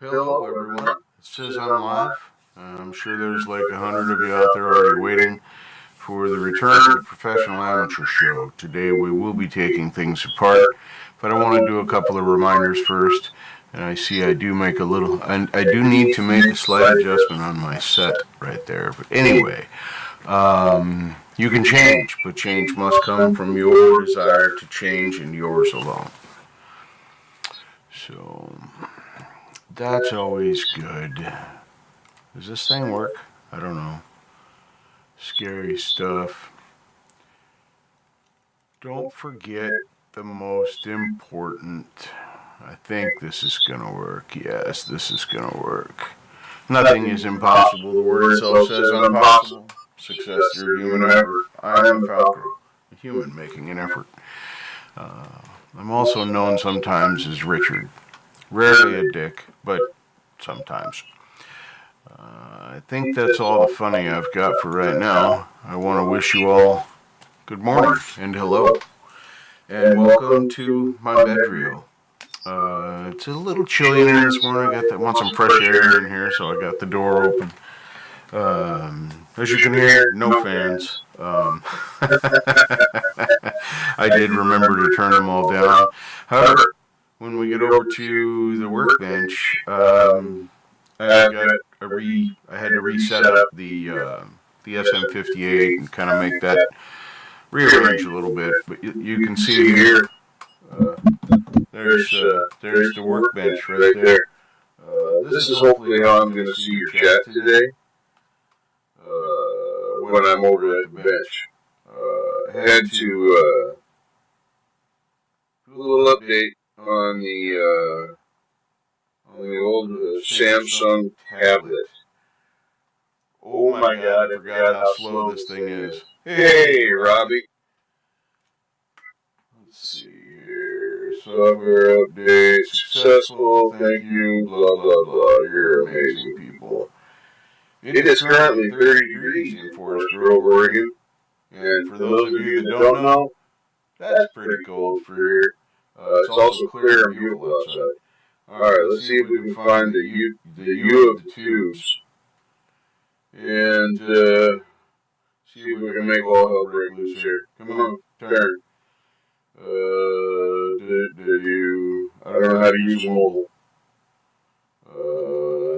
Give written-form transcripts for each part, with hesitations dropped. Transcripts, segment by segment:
Hello, everyone. It says I'm live. I'm sure there's like 100 of you out there already waiting for the return of the Professional Amateur show. Today we will be taking things apart, but I want to do a couple of reminders first. And I see I do make a little, and I do need to make a slight adjustment on my set right there. But anyway, you can change, but change must come from your desire to change and yours alone. So that's always good. Does this thing work? I don't know. Scary stuff. Don't forget the most important. I think this is going to work. Yes, this is going to work. Nothing is impossible. The word itself says impossible. Success through human effort. I am TheFalcro, a human making an effort. I'm also known sometimes as Richard. Rarely a dick, but sometimes. I think that's all the funny I've got for right now. I want to wish you all good morning and hello. And welcome to my bedroom. It's a little chilly in here this morning. I want some fresh air in here, so I got the door open. As you can hear, no fans. I did remember to turn them all down. However, when we get over to the workbench, I had to reset up the SM58 and kind of make that rearrange a little bit. But you can see here, there's the workbench right there. This is hopefully how I'm going to see your chat today when I'm over at the bench. I had to do a little update on the old Samsung tablet. Oh my God, I forgot how slow this thing is. Hey, Robbie. Let's see here. Software update, successful, thank you, blah, blah, blah. You're amazing people. It is currently 30 degrees in Forest Grove, Oregon. And for those of you that don't know, that's pretty cold for here. It's also clear and beautiful outside. Alright, let's see if we can find the U of the tubes. And see if we can make all hell break loose here. Come on, turn. I don't know how to use mobile. I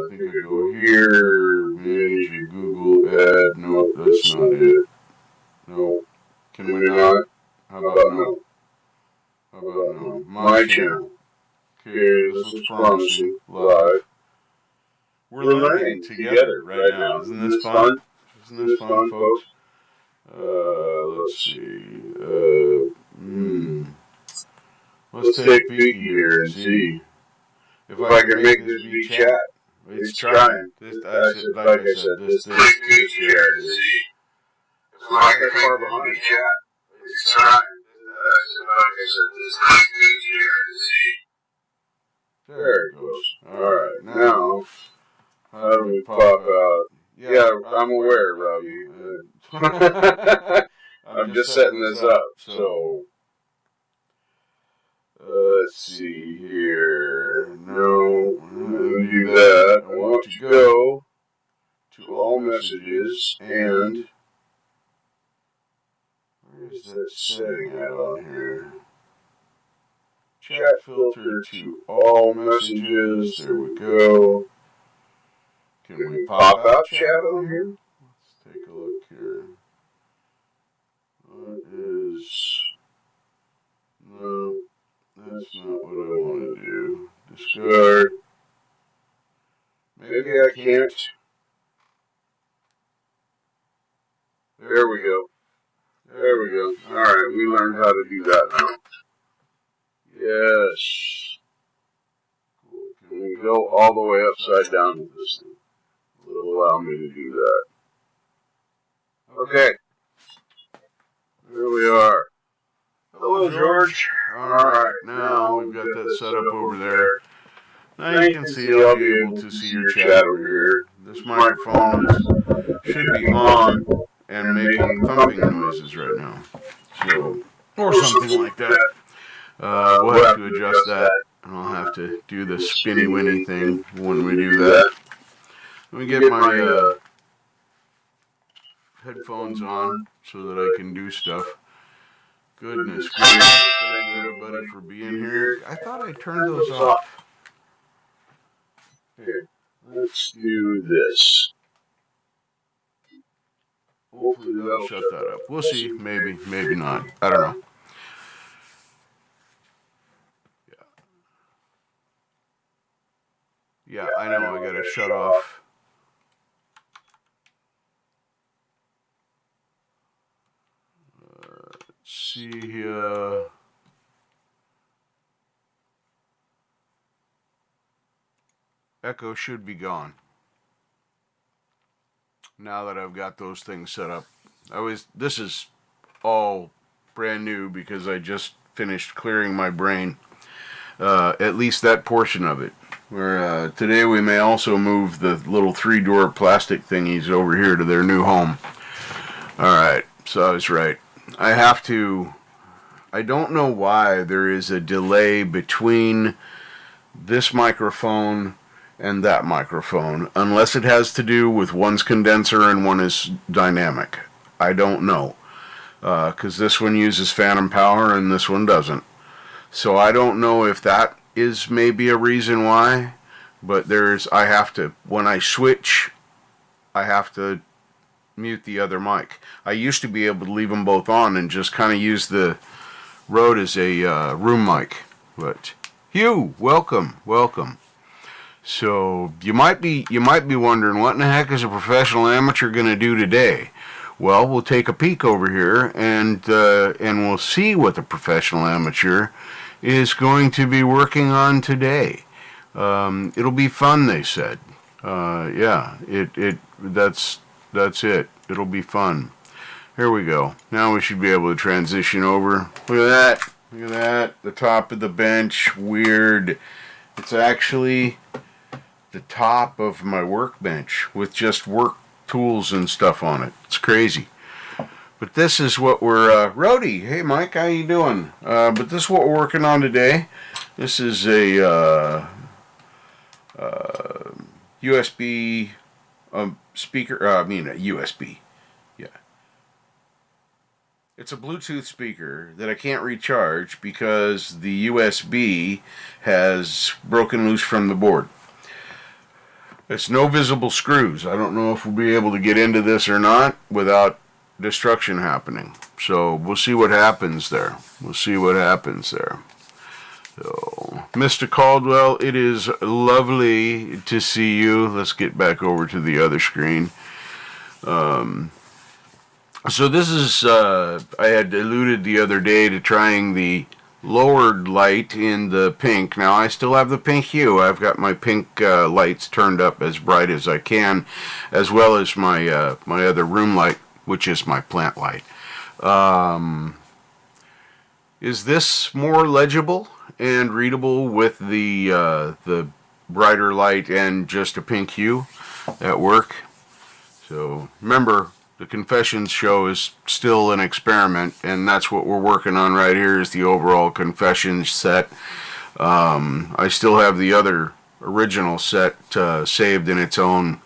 think I go here, manage your Google ad. No, that's not it. No. Can we not? How about no? How about no? My channel. Okay, this looks promising. Live. We're learning together right now. Isn't this fun? Isn't this fun, folks? Let's see. Let's take a peek here and see if I can make this be chat. It's trying. Like I said, this here is. If I get far behind chat, it's trying. Like I said, this here is. There it goes. Alright, now, how do we pop out? Yeah, I'm aware, Robbie. I'm just setting this up, so. Let's see here. No, I'm going to do that. I want to go to all messages and. Where's that setting at on here? Chat filter to all messages. There we go. Can we pop out chat on here? Let's take a look here. What is... No, that's not what I want to do. Discard. Maybe I can't. There we go. There we go. Alright, we learned how to do that now. Yes. Cool. Can we go all the way upside down with this thing? Will allow me to do that. Okay. Here we are. Hello, George. Alright, now we've got that set up over there. Now you can see I'll be able to see your chat over here. This microphone should be on and making thumping noises right now. So, or something like that. We'll have to adjust that And I'll have to do the spinny winny thing when we do that. Let me get my headphones on so that I can do stuff. Goodness gracious, thank you everybody for being here. I thought I turned those off. Here, let's do this. Hopefully that'll shut that up. We'll see. Maybe, maybe not. I don't know. Yeah, I know. I gotta shut off. Let's see here. Echo should be gone. Now that I've got those things set up. This is all brand new because I just finished clearing my brain. At least that portion of it. Where today we may also move the little 3-door plastic thingies over here to their new home. Alright, so I was right. I don't know why there is a delay between this microphone and that microphone, unless it has to do with one's condenser and one is dynamic. I don't know, because this one uses phantom power and this one doesn't. So I don't know if that is maybe a reason why, but when I switch, I have to mute the other mic. I used to be able to leave them both on and just kind of use the Rode as a room mic. But Hugh, welcome. So you might be wondering, what in the heck is a professional amateur going to do today? Well, we'll take a peek over here and we'll see what the professional amateur is going to be working on today. It'll be fun, they said. Yeah, that's it. It'll be fun. Here we go. Now we should be able to transition over. Look at that. The top of the bench. Weird. It's actually the top of my workbench with just work tools and stuff on it. It's crazy. But this is what we're, Rhodey, hey Mike, how you doing? But this is what we're working on today. This is a USB speaker, a USB, yeah. It's a Bluetooth speaker that I can't recharge because the USB has broken loose from the board. It's no visible screws. I don't know if we'll be able to get into this or not without destruction happening. So we'll see what happens there. So, Mr. Caldwell, it is lovely to see you. Let's get back over to the other screen. So this is, I had alluded the other day to trying the lowered light in the pink. Now I still have the pink hue. I've got my pink lights turned up as bright as I can, as well as my my other room light, which is my plant light. Is this more legible and readable with the brighter light and just a pink hue at work? So remember, the Confessions show is still an experiment, and that's what we're working on right here is the overall Confessions set. I still have the other original set saved in its own,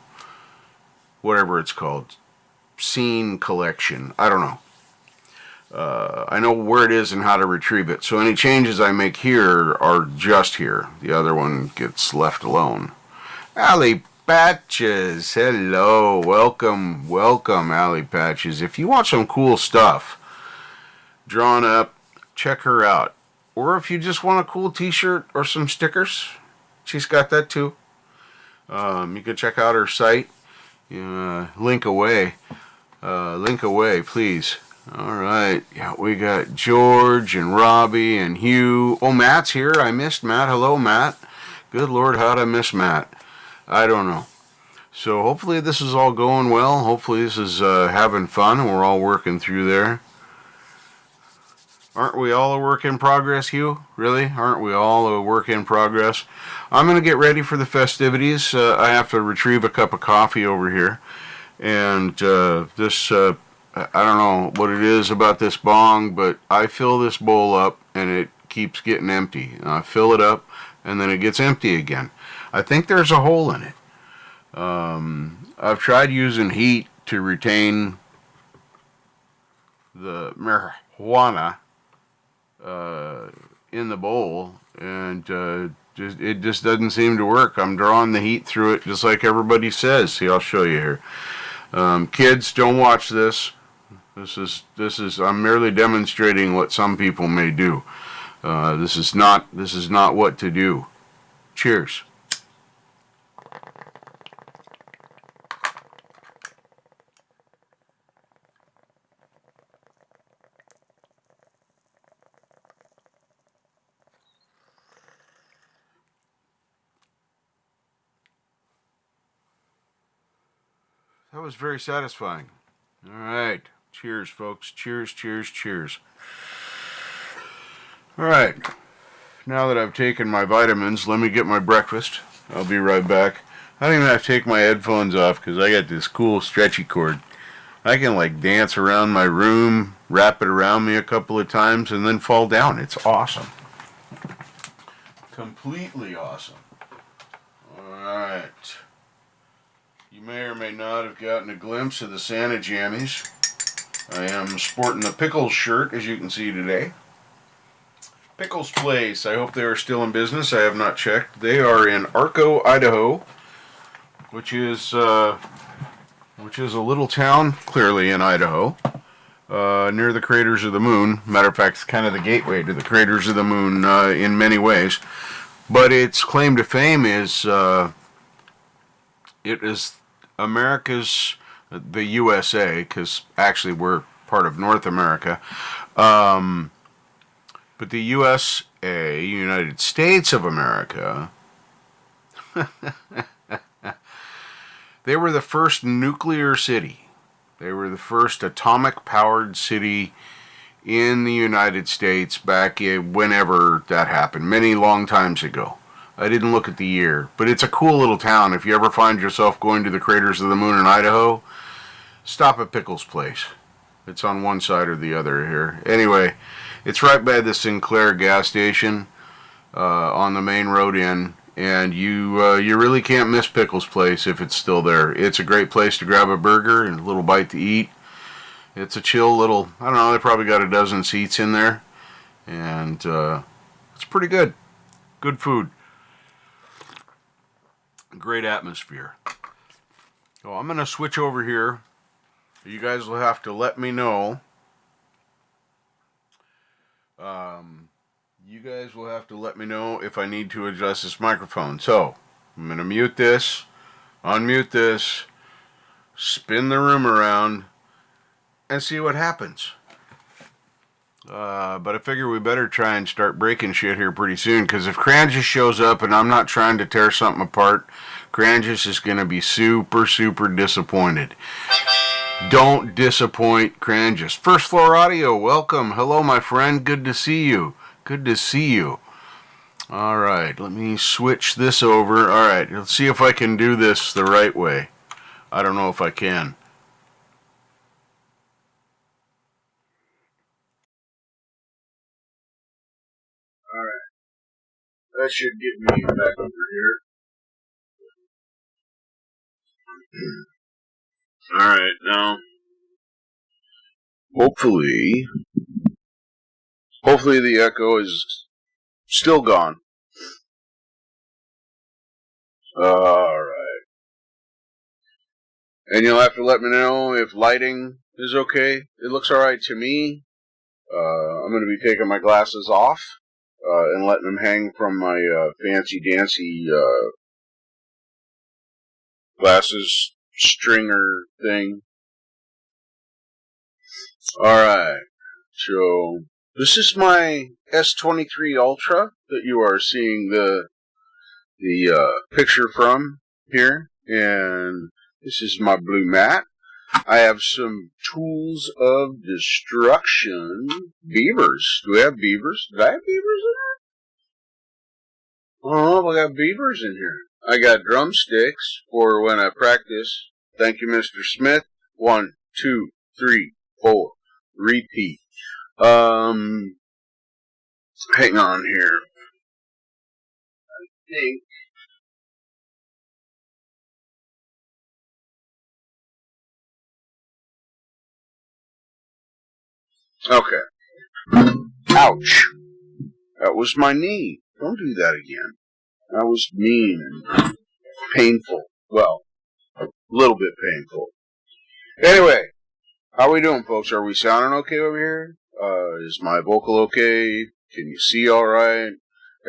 whatever it's called, scene collection. I don't know. I know where it is and how to retrieve it. So any changes I make here are just here. The other one gets left alone. Alley Patches, hello, welcome, Alley Patches. If you want some cool stuff drawn up, check her out. Or if you just want a cool t-shirt or some stickers, she's got that too. You can check out her site. Link away, please. Alright, yeah, we got George and Robbie and Hugh. Oh, Matt's here. I missed Matt. Hello, Matt. Good Lord, how'd I miss Matt? I don't know. So hopefully this is all going well. Hopefully this is having fun and we're all working through there. Aren't we all a work in progress, Hugh? Really? Aren't we all a work in progress? I'm going to get ready for the festivities. I have to retrieve a cup of coffee over here. And this, I don't know what it is about this bong, but I fill this bowl up and it keeps getting empty. I fill it up, and then it gets empty again. I think there's a hole in it. I've tried using heat to retain the marijuana in the bowl, and it just doesn't seem to work. I'm drawing the heat through it just like everybody says. See, I'll show you here. Kids, don't watch this. This is I'm merely demonstrating what some people may do. This is not what to do. Cheers. That was very satisfying. All right. Cheers, folks. Cheers, cheers, cheers. All right. Now that I've taken my vitamins, let me get my breakfast. I'll be right back. I don't even have to take my headphones off because I got this cool stretchy cord. I can like dance around my room, wrap it around me a couple of times, and then fall down. It's awesome. Completely awesome. All right. You may or may not have gotten a glimpse of the Santa Jammies. I am sporting the Pickles shirt, as you can see today. Pickles Place. I hope they are still in business. I have not checked. They are in Arco, Idaho, which is a little town, clearly in Idaho, near the craters of the moon. Matter of fact, it's kind of the gateway to the craters of the moon in many ways. But its claim to fame is it is America's, the USA, because actually we're part of North America, but the USA, United States of America, they were the first nuclear city. They were the first atomic-powered city in the United States back in whenever that happened, many long times ago. I didn't look at the year, but it's a cool little town. If you ever find yourself going to the craters of the moon in Idaho, stop at Pickles Place. It's on one side or the other here. Anyway, it's right by the Sinclair gas station on the main road in, and you really can't miss Pickles Place if it's still there. It's a great place to grab a burger and a little bite to eat. It's a chill little, I don't know, they probably got a dozen seats in there, and it's pretty good. Good food. Great atmosphere. So I'm going to switch over here. You guys will have to let me know. You guys will have to let me know if I need to adjust this microphone. So I'm going to mute this, unmute this, spin the room around, and see what happens. But I figure we better try and start breaking shit here pretty soon, because if Crangus shows up, and I'm not trying to tear something apart, Crangus is going to be super, super disappointed. Don't disappoint Crangus. First Floor Audio, welcome. Hello, my friend. Good to see you. Good to see you. All right, let me switch this over. All right, let's see if I can do this the right way. I don't know if I can. All right, that should get me back over here. All right, now, hopefully the echo is still gone. All right. And you'll have to let me know if lighting is okay. It looks all right to me. I'm going to be taking my glasses off and letting them hang from my fancy-dancy glasses stringer thing. Alright, so this is my S23 Ultra that you are seeing the picture from here, and this is my blue mat. I have some tools of destruction. Beavers. Do we have beavers? Did I have beavers in here? Oh, we got beavers in here. I got drumsticks for when I practice. Thank you, Mr. Smith. 1, 2, 3, 4. Repeat. Hang on here. I think. Okay. Ouch. That was my knee. Don't do that again. That was mean and painful. Well, a little bit painful. Anyway, how we doing, folks? Are we sounding okay over here? Is my vocal okay? Can you see all right?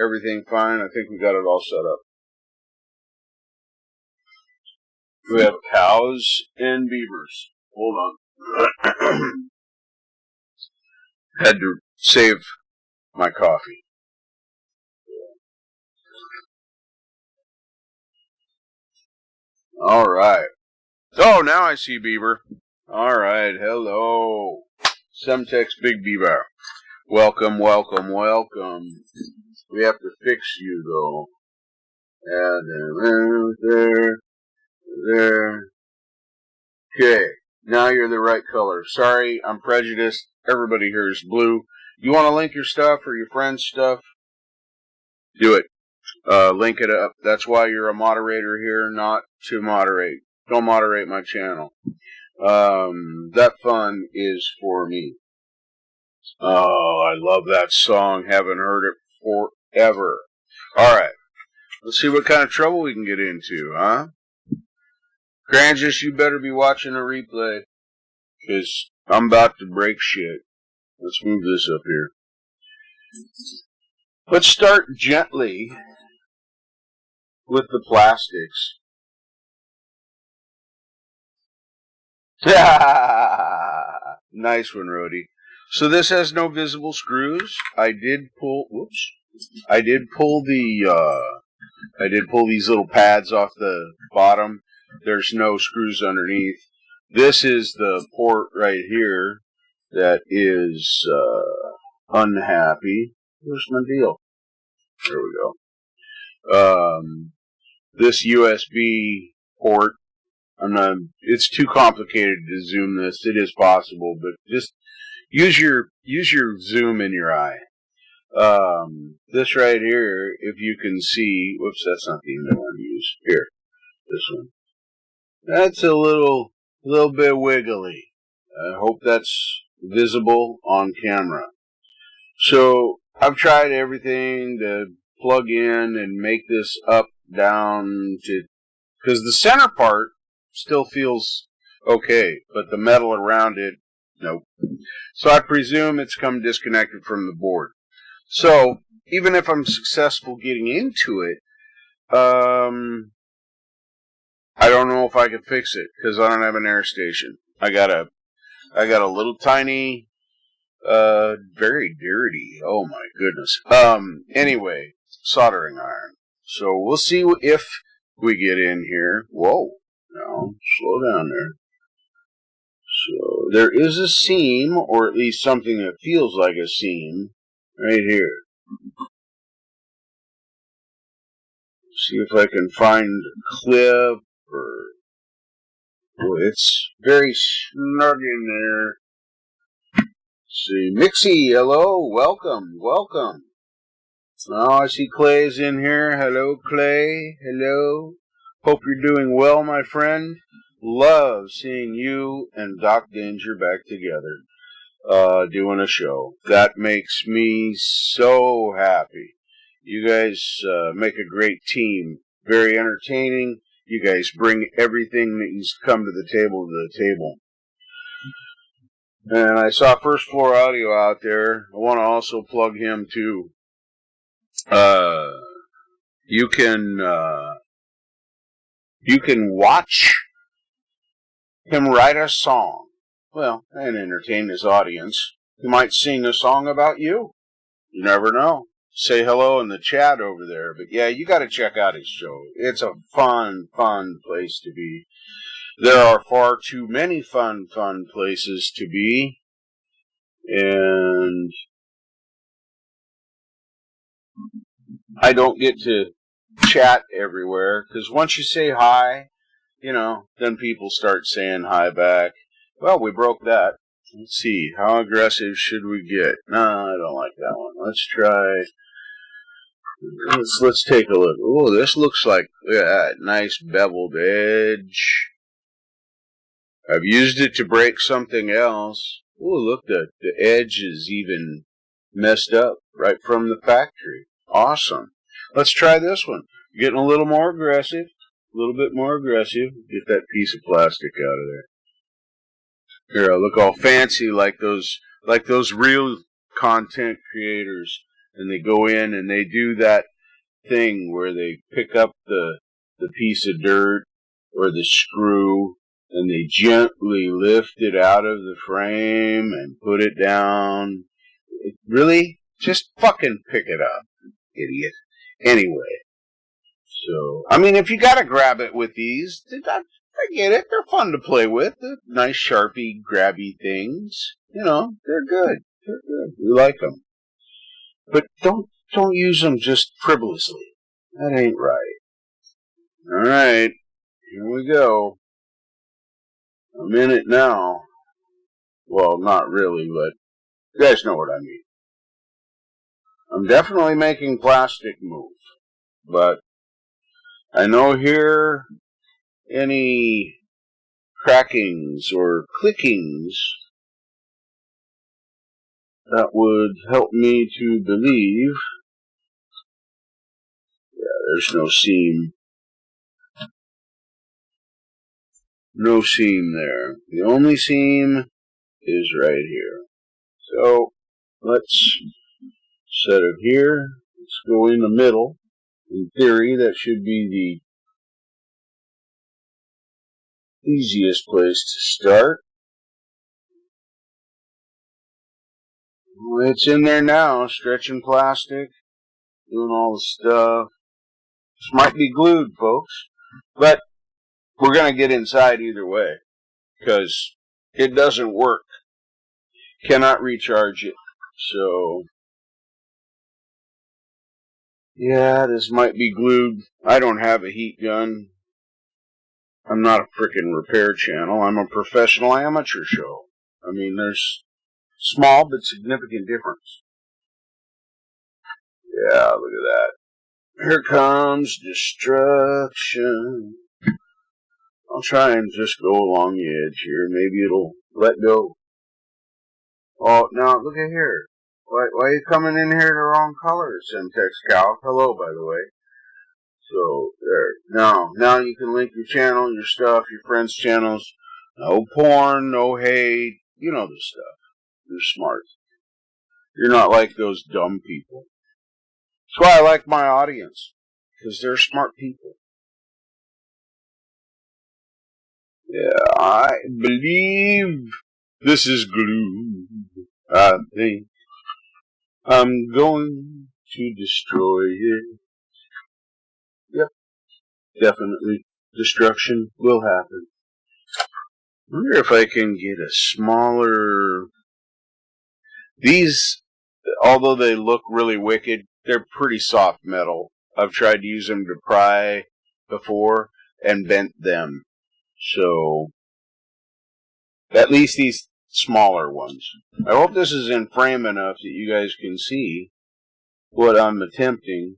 Everything fine? I think we got it all set up. We have cows and beavers. Hold on. Had to save my coffee. All right. Oh, now I see beaver. All right. Hello. Semtex Big Beaver. Welcome, welcome, welcome. We have to fix you, though. And there. Okay. Now you're the right color. Sorry, I'm prejudiced. Everybody here is blue. You want to link your stuff or your friend's stuff? Do it. Link it up. That's why you're a moderator here, not to moderate. Don't moderate my channel. That fun is for me. Oh, I love that song. Haven't heard it forever. Alright. Let's see what kind of trouble we can get into, huh? Granges, you better be watching a replay. Because I'm about to break shit. Let's move this up here. Let's start gently with the plastics. Nice one, Rhodey. So this has no visible screws. I did pull these little pads off the bottom. There's no screws underneath. This is the port right here that is unhappy. Where's my deal? There we go. This USB port. It's too complicated to zoom this. It is possible, but just use your zoom in your eye. This right here, if you can see, whoops, that's not the end I want to use. Here, this one. That's a little bit wiggly. I hope that's visible on camera. So I've tried everything to plug in and make this up, down to, because the center part still feels okay, but the metal around it, nope. So I presume it's come disconnected from the board. So even if I'm successful getting into it, I don't know if I can fix it because I don't have an air station. I got a little tiny, very dirty. Oh my goodness. Anyway, soldering iron. So we'll see if we get in here. Whoa. No, slow down there. So there is a seam, or at least something that feels like a seam, right here. See if I can find a clip or. Oh, it's very snug in there. Let's see, Mixie, hello, welcome, welcome. Oh, I see Clay's in here. Hello, Clay. Hello. Hope you're doing well, my friend. Love seeing you and Doc Danger back together, doing a show. That makes me so happy. You guys make a great team. Very entertaining. You guys bring everything that you've come to the table. And I saw First Floor Audio out there. I want to also plug him too. You can watch him write a song. Well, and entertain his audience. He might sing a song about you. You never know. Say hello in the chat over there. But yeah, you got to check out his show. It's a fun place to be. There are far too many fun places to be. And I don't get to chat everywhere, because once you say hi, you know, then people start saying hi back. Well, we broke that. Let's see, how aggressive should we get? No, I don't like that one. let's try. Let's take a look. Oh, this looks like, look at that, nice beveled edge. I've used it to break something else. Oh, look, the edge is even messed up right from the factory. Awesome. Let's try this one. Getting a little more aggressive. A little bit more aggressive. Get that piece of plastic out of there. Here, I look all fancy like those real content creators. And they go in and they do that thing where they pick up the piece of dirt or the screw and they gently lift it out of the frame and put it down. Really? Just fucking pick it up, idiot. Anyway, so, I mean, if you gotta grab it with these, I get it. They're fun to play with. They're nice, sharpie, grabby things. You know, they're good. They're good. We like them. But don't use them just frivolously. That ain't right. All right, here we go. I'm in it now. Well, not really, but you guys know what I mean. I'm definitely making plastic move, but I know here any crackings or clickings that would help me to believe. Yeah, there's no seam. No seam there. The only seam is right here. So let's set it here. Let's go in the middle. In theory, that should be the easiest place to start. Well, it's in there now, stretching plastic, doing all the stuff. This might be glued, folks, but we're going to get inside either way because it doesn't work. Cannot recharge it. So, yeah, this might be glued. I don't have a heat gun. I'm not a frickin' repair channel. I'm a professional amateur show. I mean, there's small but significant difference. Yeah, look at that. Here comes destruction. I'll try and just go along the edge here. Maybe it'll let go. Oh, now look at here. Why are you coming in here the wrong color, Semtex Cal? Hello, by the way. So, there. Now you can link your channel, your stuff, your friends' channels. No porn, no hate. You know the stuff. You're smart. You're not like those dumb people. That's why I like my audience. Because they're smart people. Yeah, I believe this is glue. I think I'm going to destroy it. Yep, definitely. Destruction will happen. I wonder if I can get a smaller... These, although they look really wicked, they're pretty soft metal. I've tried to use them to pry before and bent them. So, at least these smaller ones. I hope this is in frame enough that you guys can see what I'm attempting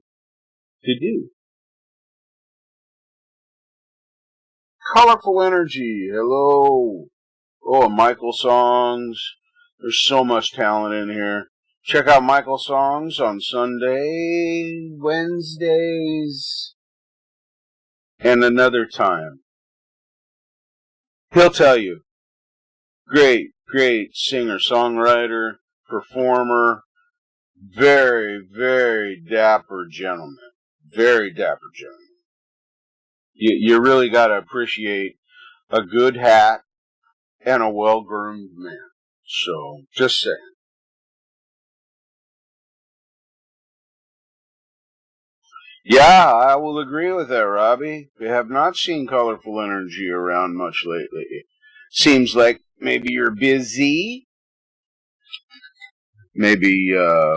to do. Colorful Energy, hello. Oh, Michael Songs. There's so much talent in here. Check out Michael Songs on Sunday, Wednesdays, and another time. He'll tell you. Great singer, songwriter, performer, very, very dapper gentleman. Very dapper gentleman. You really got to appreciate a good hat and a well-groomed man. So, just saying. Yeah, I will agree with that, Robbie. We have not seen Colorful Energy around much lately. Seems like maybe you're busy. Maybe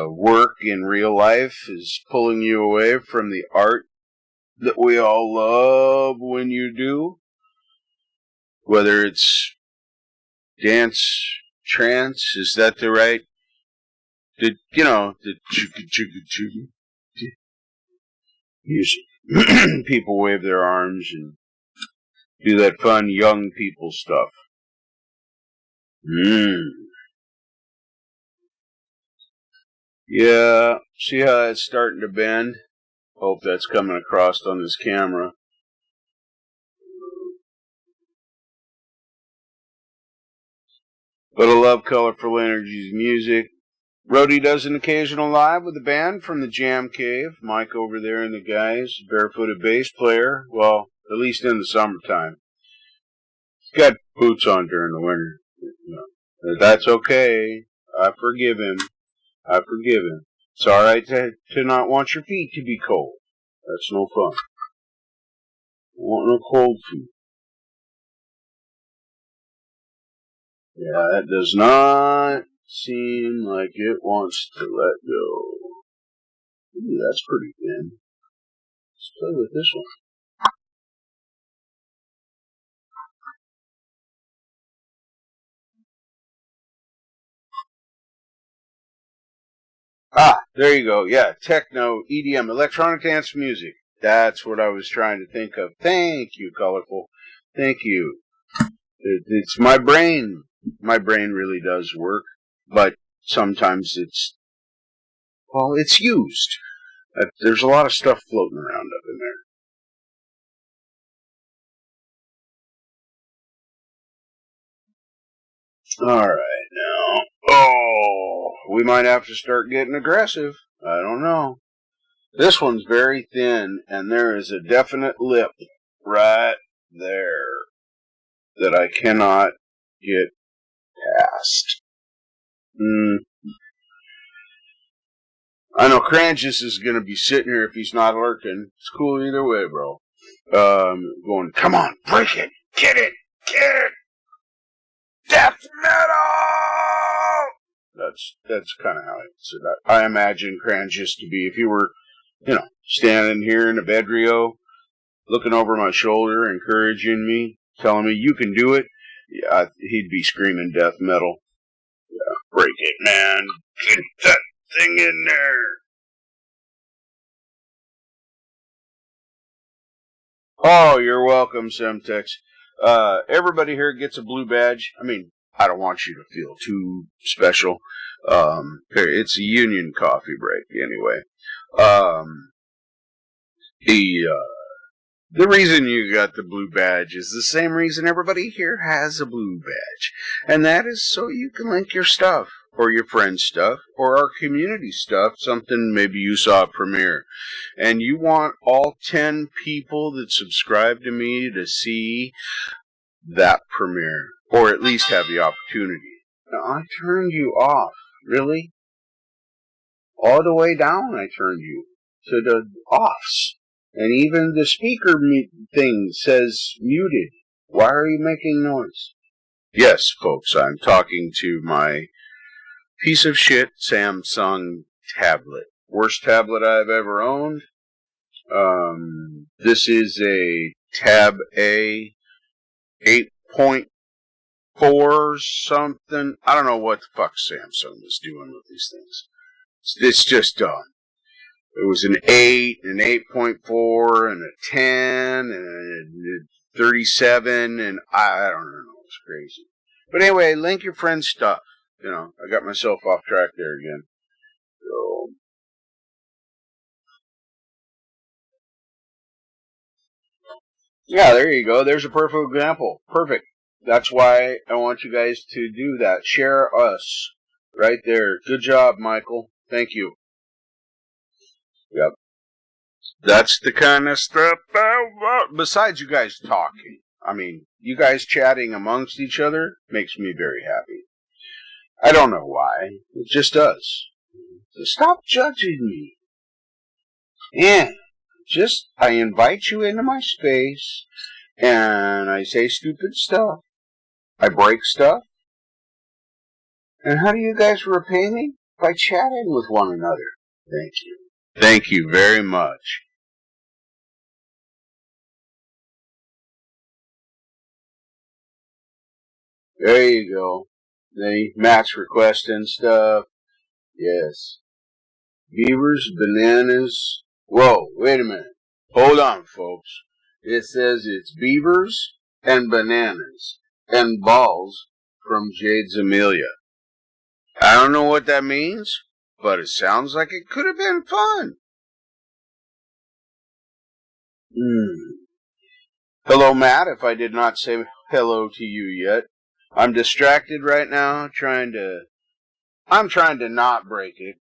work in real life is pulling you away from the art that we all love when you do. Whether it's dance, trance, is that the right the chugga chugga chugga music. People wave their arms and do that fun young people stuff. Yeah, see how it's starting to bend? Hope that's coming across on this camera. But I love Colorful Energy's music. Rhodey does an occasional live with the band from the Jam Cave. Mike over there and the guys, barefooted bass player. Well, at least in the summertime. He's got boots on during the winter. That's okay. I forgive him. It's alright to not want your feet to be cold. That's no fun. I want no cold feet. Yeah, that does not seem like it wants to let go. Ooh, that's pretty thin. Let's play with this one. There you go. Yeah, techno, EDM, electronic dance music. That's what I was trying to think of. Thank you, Colorful. Thank you. It's my brain. My brain really does work, but sometimes it's used. There's a lot of stuff floating around up in there. All right, now. Oh, we might have to start getting aggressive. I don't know. This one's very thin, and there is a definite lip right there that I cannot get past. I know Cranges is going to be sitting here if he's not lurking. It's cool either way, bro. Going, come on, break it, get it, death metal! That's kind of how I imagine Cranges to be. If you were, standing here in a bedrio, looking over my shoulder, encouraging me, telling me you can do it, yeah, he'd be screaming death metal. Yeah, break it, man. Get that thing in there. Oh, you're welcome, Semtex. Everybody here gets a blue badge. I mean, I don't want you to feel too special. It's a union coffee break anyway. The reason you got the blue badge is the same reason everybody here has a blue badge. And that is so you can link your stuff, or your friend's stuff, or our community stuff, something maybe you saw premiere. And you want all 10 people that subscribe to me to see that premiere, or at least have the opportunity. Now, I turned you off. Really? All the way down I turned you to the offs. And even the speaker thing says muted. Why are you making noise? Yes, folks, I'm talking to my piece of shit Samsung tablet. Worst tablet I've ever owned. This is a Tab A 8.4 something. I don't know what the fuck Samsung was doing with these things. It's just done. It was an 8, an 8.4, and a 10, and a 37, and I don't know. It's crazy. But anyway, link your friend's stuff. I got myself off track there again. So, yeah, there you go. There's a perfect example. Perfect. That's why I want you guys to do that. Share us. Right there. Good job, Michael. Thank you. Yep. That's the kind of stuff. Besides you guys talking, I mean, you guys chatting amongst each other makes me very happy. I don't know why. It just does. So stop judging me. And I invite you into my space, and I say stupid stuff. I break stuff. And how do you guys repay me? By chatting with one another. Thank you. Thank you very much. There you go. Matt's requesting stuff. Yes. Beavers, bananas. Whoa, wait a minute. Hold on, folks. It says it's beavers and bananas and balls from Jade's Amelia. I don't know what that means, but it sounds like it could have been fun. Hello, Matt, if I did not say hello to you yet. I'm distracted right now, I'm trying to not break it.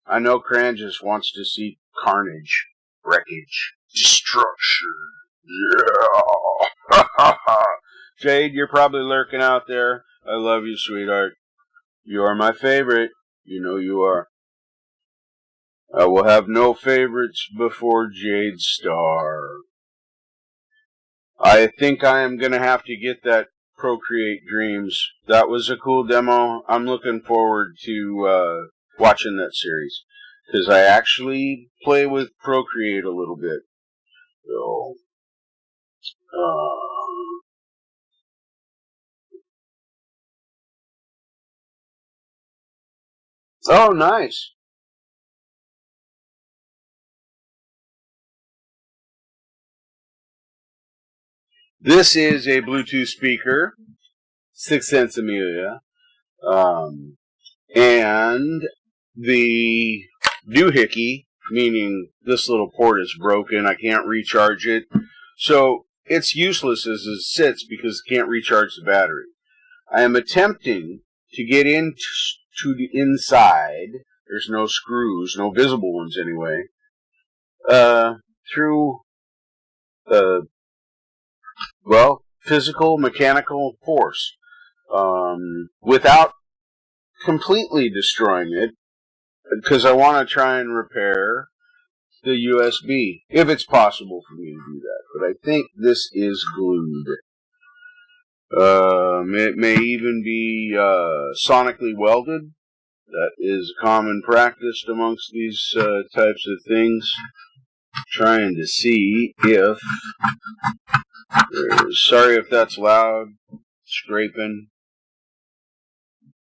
I know Cran just wants to see carnage, wreckage, destruction. Yeah. Jade, you're probably lurking out there. I love you, sweetheart. You are my favorite. You know you are. I will have no favorites before Jade's star. I think I am going to have to get that Procreate Dreams. That was a cool demo. I'm looking forward to watching that series. Because I actually play with Procreate a little bit. So, oh, nice. This is a Bluetooth speaker, 6 cents Amelia, and the doohickey, meaning this little port is broken, I can't recharge it, so it's useless as it sits because it can't recharge the battery. I am attempting to get into the inside, there's no screws, no visible ones anyway, through physical, mechanical force, without completely destroying it, because I want to try and repair the USB, if it's possible for me to do that. But I think this is glued. It may even be sonically welded. That is common practice amongst these types of things. Trying to see if... Sorry if that's loud, scraping,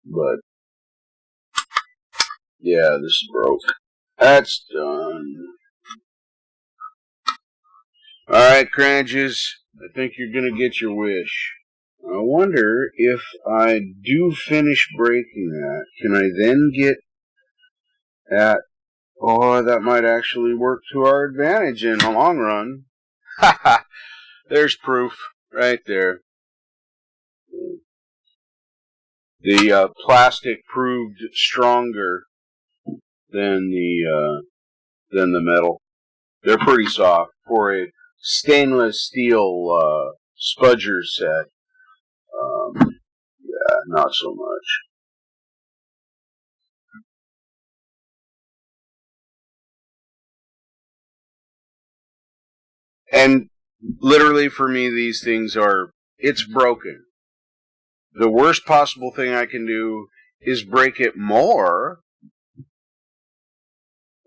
but yeah, this broke. That's done. Alright, Cranges, I think you're gonna get your wish. I wonder if I do finish breaking that, can I then get at... Oh, that might actually work to our advantage in the long run. Haha, there's proof right there. The plastic proved stronger than the metal. They're pretty soft for a stainless steel spudger set. Yeah, not so much. And literally for me, these things are, it's broken. The worst possible thing I can do is break it more,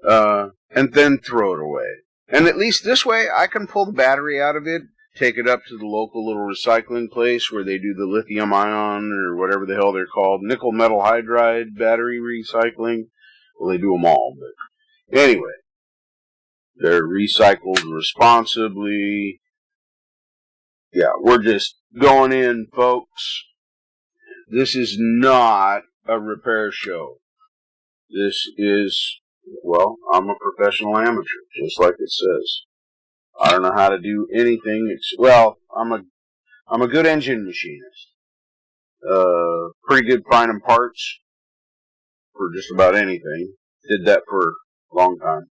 and then throw it away. And at least this way, I can pull the battery out of it, take it up to the local little recycling place where they do the lithium ion or whatever the hell they're called, nickel metal hydride battery recycling. Well, they do them all, but anyway, they're recycled responsibly. Yeah, we're just going in, folks. This is not a repair show. This is, well, I'm a professional amateur, just like it says. I don't know how to do anything. Well, I'm a good engine machinist. Pretty good finding parts for just about anything. Did that for a long time.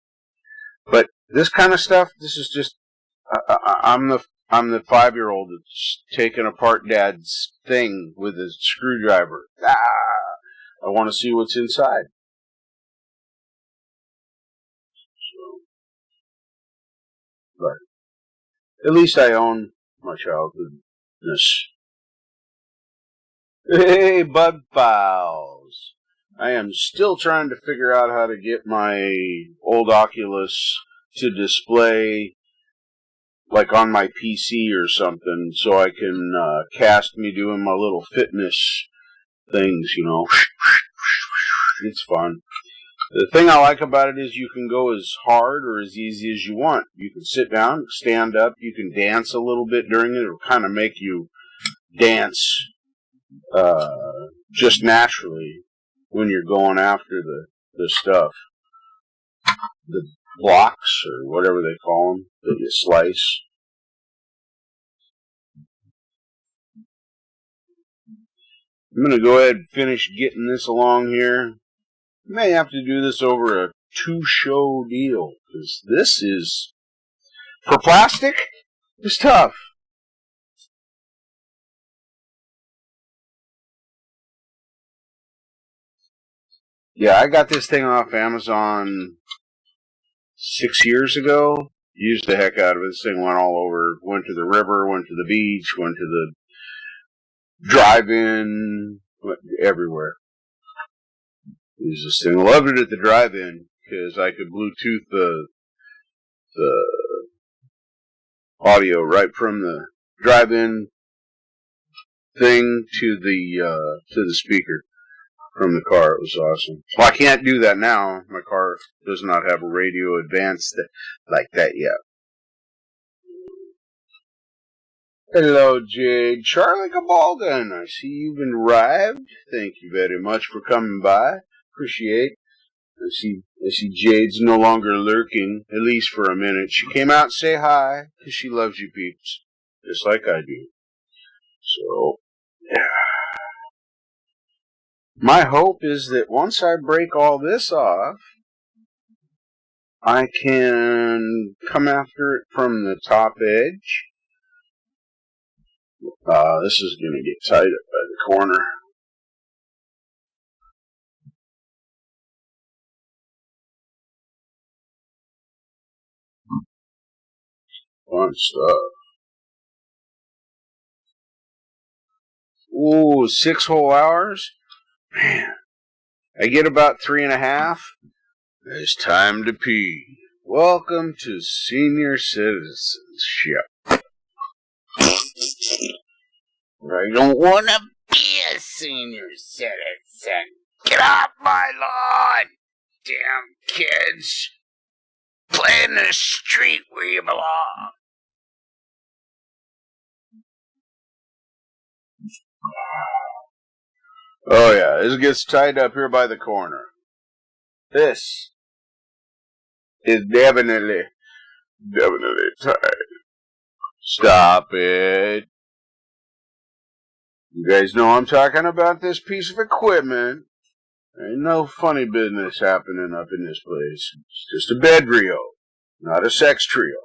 But this kind of stuff, this is just, I'm the 5-year-old that's taking apart Dad's thing with his screwdriver. I want to see what's inside. So, but at least I own my childhoodness. Hey, Bud Files. I am still trying to figure out how to get my old Oculus to display like on my PC or something, so I can cast me doing my little fitness things, you know. It's fun. The thing I like about it is you can go as hard or as easy as you want. You can sit down, stand up, you can dance a little bit during it. It'll kind of make you dance just naturally when you're going after the stuff. The blocks, or whatever they call them, that you slice. I'm going to go ahead and finish getting this along here. May have to do this over a 2-show deal, because this is, for plastic, it's tough. Yeah, I got this thing off Amazon 6 years ago. Used the heck out of it. This thing went all over. Went to the river, went to the beach, went to the drive-in, went everywhere. Used this thing. Loved it at the drive-in because I could Bluetooth the audio right from the drive-in thing to the speaker from the car. It was awesome. Well, I can't do that now. My car does not have a radio advanced like that yet. Hello, Jade. Charlie Gabalden. I see you've arrived. Thank you very much for coming by. Appreciate. I see Jade's no longer lurking, at least for a minute. She came out to say hi, because she loves you peeps, just like I do. So, yeah. My hope is that once I break all this off, I can come after it from the top edge. This is going to get tight up by the corner. Fun stuff. Ooh, 6 whole hours? Man, I get about 3.5. It's time to pee. Welcome to senior citizenship. I don't want to be a senior citizen. Get off my lawn, damn kids. Play in the street where you belong. Oh yeah, this gets tied up here by the corner. This is definitely tied. Stop it. You guys know I'm talking about this piece of equipment. Ain't no funny business happening up in this place. It's just a bed reel, not a sex trio.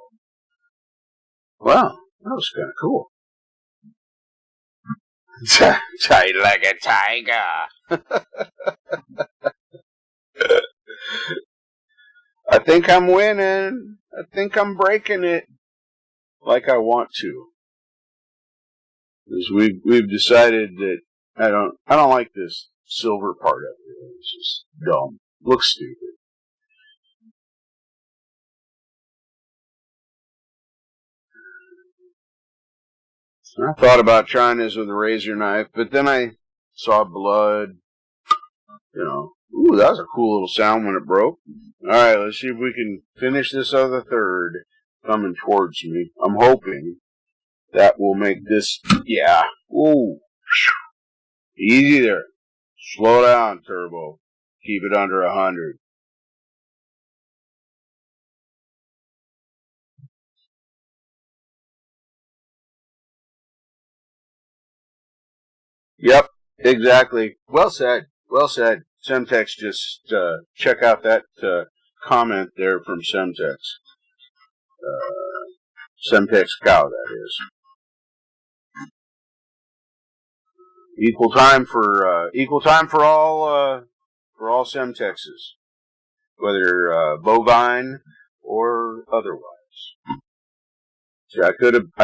Wow, that was kind of cool. Tight like a tiger. I think I'm winning. I think I'm breaking it like I want to. Because we've decided that I don't like this silver part of it. It's just dumb. Looks stupid. I thought about trying this with a razor knife, but then I saw blood. You know, ooh, that was a cool little sound when it broke. All right, let's see if we can finish this other third coming towards me. I'm hoping that will make this, yeah. Ooh, easy there. Slow down, Turbo. Keep it under 100. Yep, exactly. Well said. Well said. Semtex, just check out that comment there from Semtex. Semtex Cow, that is. Equal time for all Semtexes, whether bovine or otherwise. See, I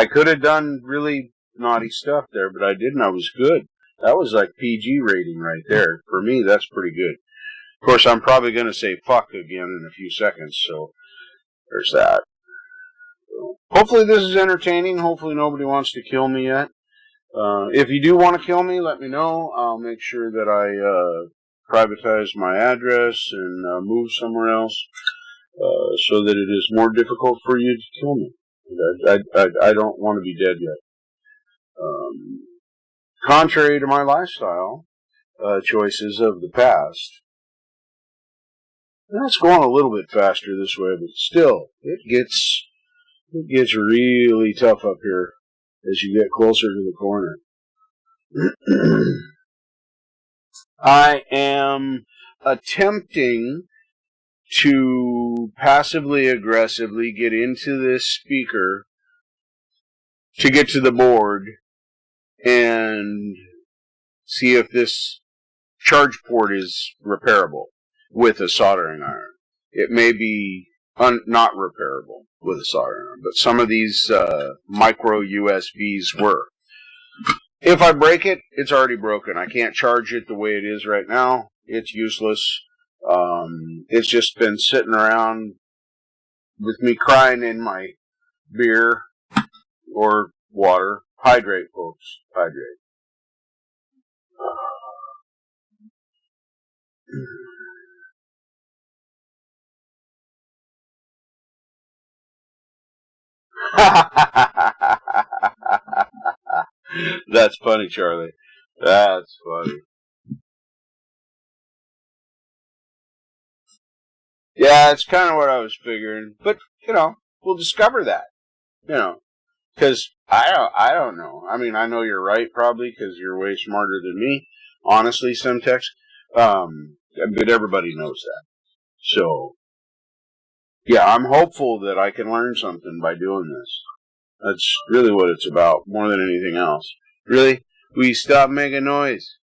could have done really naughty stuff there, but I didn't. I was good. That was like PG rating right there. For me, that's pretty good. Of course, I'm probably going to say fuck again in a few seconds, so there's that. So, hopefully this is entertaining. Hopefully nobody wants to kill me yet. If you do want to kill me, let me know. I'll make sure that I privatize my address and move somewhere else so that it is more difficult for you to kill me. I don't want to be dead yet. Contrary to my lifestyle choices of the past, and it's going a little bit faster this way, but still, it gets really tough up here as you get closer to the corner. I am attempting to passively aggressively get into this speaker to get to the board and see if this charge port is repairable with a soldering iron. It may be not repairable with a soldering iron, but some of these micro USBs were. If I break it, it's already broken. I can't charge it the way it is right now. It's useless. It's just been sitting around with me crying in my beer or water. Hydrate, folks. Hydrate. That's funny, Charlie. That's funny. Yeah, it's kind of what I was figuring. But, we'll discover that. Because I don't know. I mean, I know you're right, probably, because you're way smarter than me. Honestly, Semtex. But everybody knows that. So, yeah, I'm hopeful that I can learn something by doing this. That's really what it's about, more than anything else. Really? Will you stop making noise?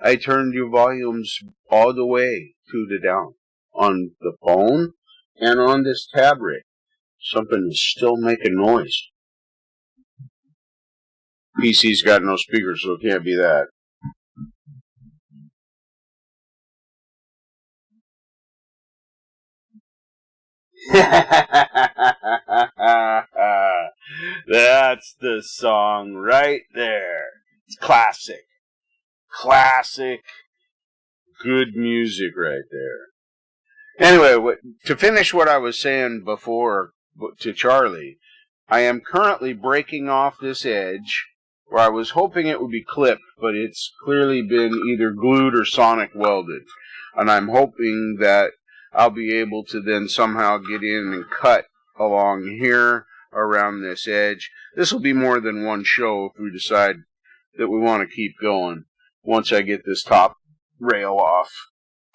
I turned your volumes all the way to the down. On the phone and on this tablet. Something is still making noise. PC's got no speakers, so it can't be that. That's the song right there. It's classic. Classic. Good music right there. Anyway, to finish what I was saying before to Charlie, I am currently breaking off this edge where I was hoping it would be clipped, but it's clearly been either glued or sonic welded. And I'm hoping that I'll be able to then somehow get in and cut along here around this edge. This will be more than one show if we decide that we want to keep going once I get this top rail off.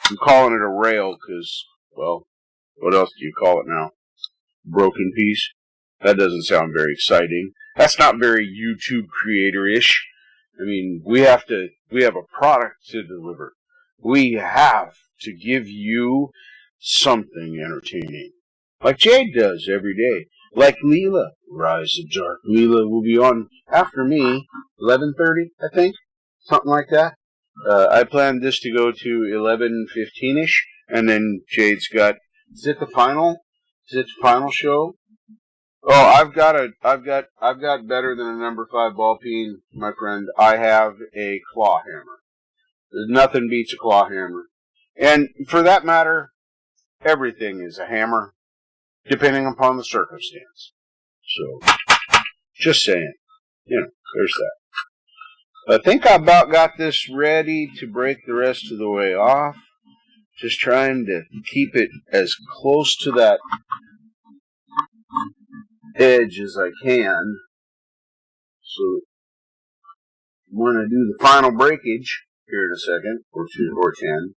I'm calling it a rail because, well, what else do you call it now? Broken piece? That doesn't sound very exciting. That's not very YouTube creator-ish. I mean, we have a product to deliver. We have to give you something entertaining. Like Jade does every day. Like Leela. Rise of Dark. Leela will be on after me, 11:30, I think. Something like that. I planned this to go to 11:15ish, and then Jade's got. Is it the final? Is it the final show? Oh, I've got better than a number 5 ball peen, my friend. I have a claw hammer. Nothing beats a claw hammer, and for that matter, everything is a hammer, depending upon the circumstance. So, just saying, there's that. I think I about got this ready to break the rest of the way off. Just trying to keep it as close to that edge as I can. So I'm going to do the final breakage here in a second, or 2 or 10.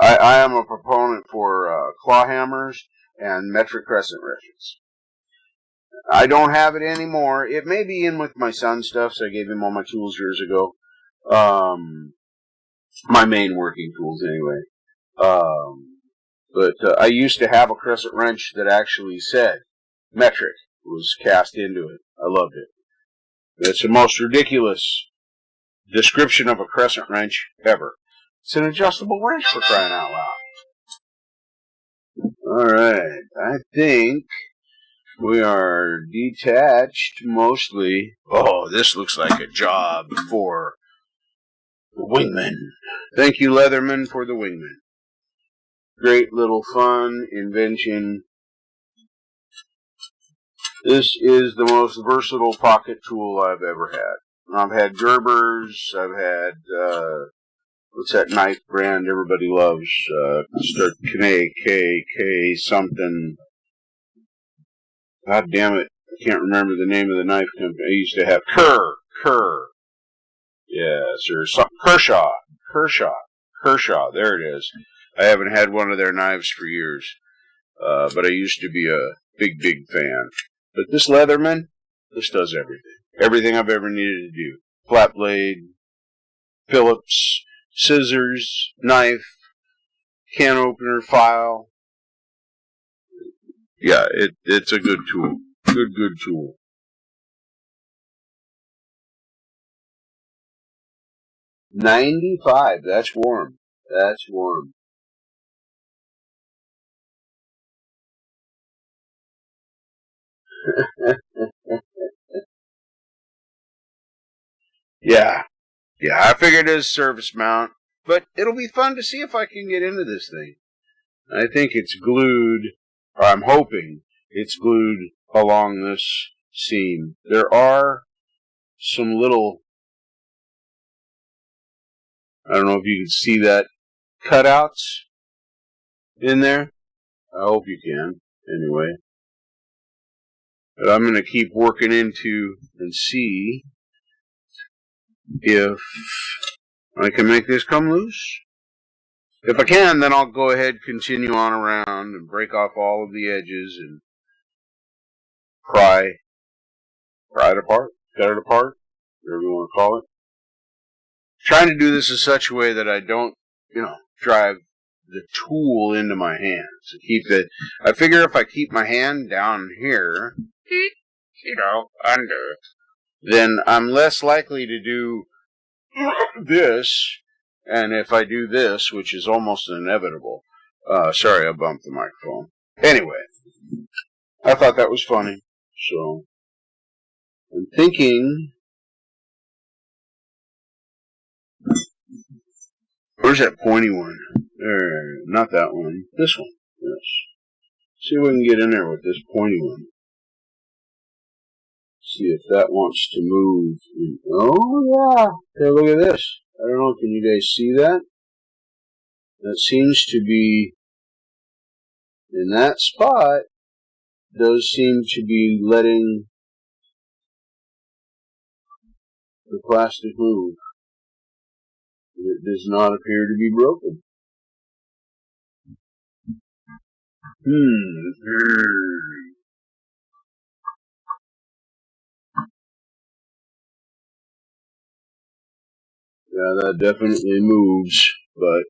I am a proponent for claw hammers and metric crescent wrenches. I don't have it anymore. It may be in with my son's stuff, so I gave him all my tools years ago. My main working tools, anyway. But I used to have a crescent wrench that actually said metric was cast into it. I loved it. It's the most ridiculous description of a crescent wrench ever. It's an adjustable wrench, for crying out loud. Alright, I think We are detached mostly. Oh, this looks like a job for the wingman. Thank you, Leatherman, for the wingman. Great little fun invention. This is the most versatile pocket tool I've ever had. I've had Gerbers. I've had, what's that knife brand everybody loves? Start K something. God damn it. I can't remember the name of the knife company. I used to have Kerr. Yes, or Kershaw. There it is. I haven't had one of their knives for years. But I used to be a big fan. But this Leatherman, this does everything. Everything I've ever needed to do. Flat blade, Phillips, scissors, knife, can opener, file. Yeah, it's a good tool. Good tool. $95. That's warm. Yeah, I figured it was service mount, but it'll be fun to see if I can get into this thing. I think it's glued, or I'm hoping it's glued along this seam. There are some little, I don't know if you can see that, cutouts in there. I hope you can, anyway. But I'm going to keep working into and see if I can make this come loose. If I can, then I'll go ahead, continue on around and break off all of the edges and pry it apart, cut it apart, whatever you want to call it. Trying to do this in such a way that I don't, drive the tool into my hands. I figure if I keep my hand down here, under, then I'm less likely to do this. And if I do this, which is almost inevitable, sorry, I bumped the microphone. Anyway, I thought that was funny. So, I'm thinking, where's that pointy one? There, not that one. This one. Yes. See if we can get in there with this pointy one. See if that wants to move. Oh, yeah. Hey, look at this. I don't know, can you guys see that? That seems to be, in that spot, does seem to be letting the plastic move. It does not appear to be broken. Yeah, that definitely moves, but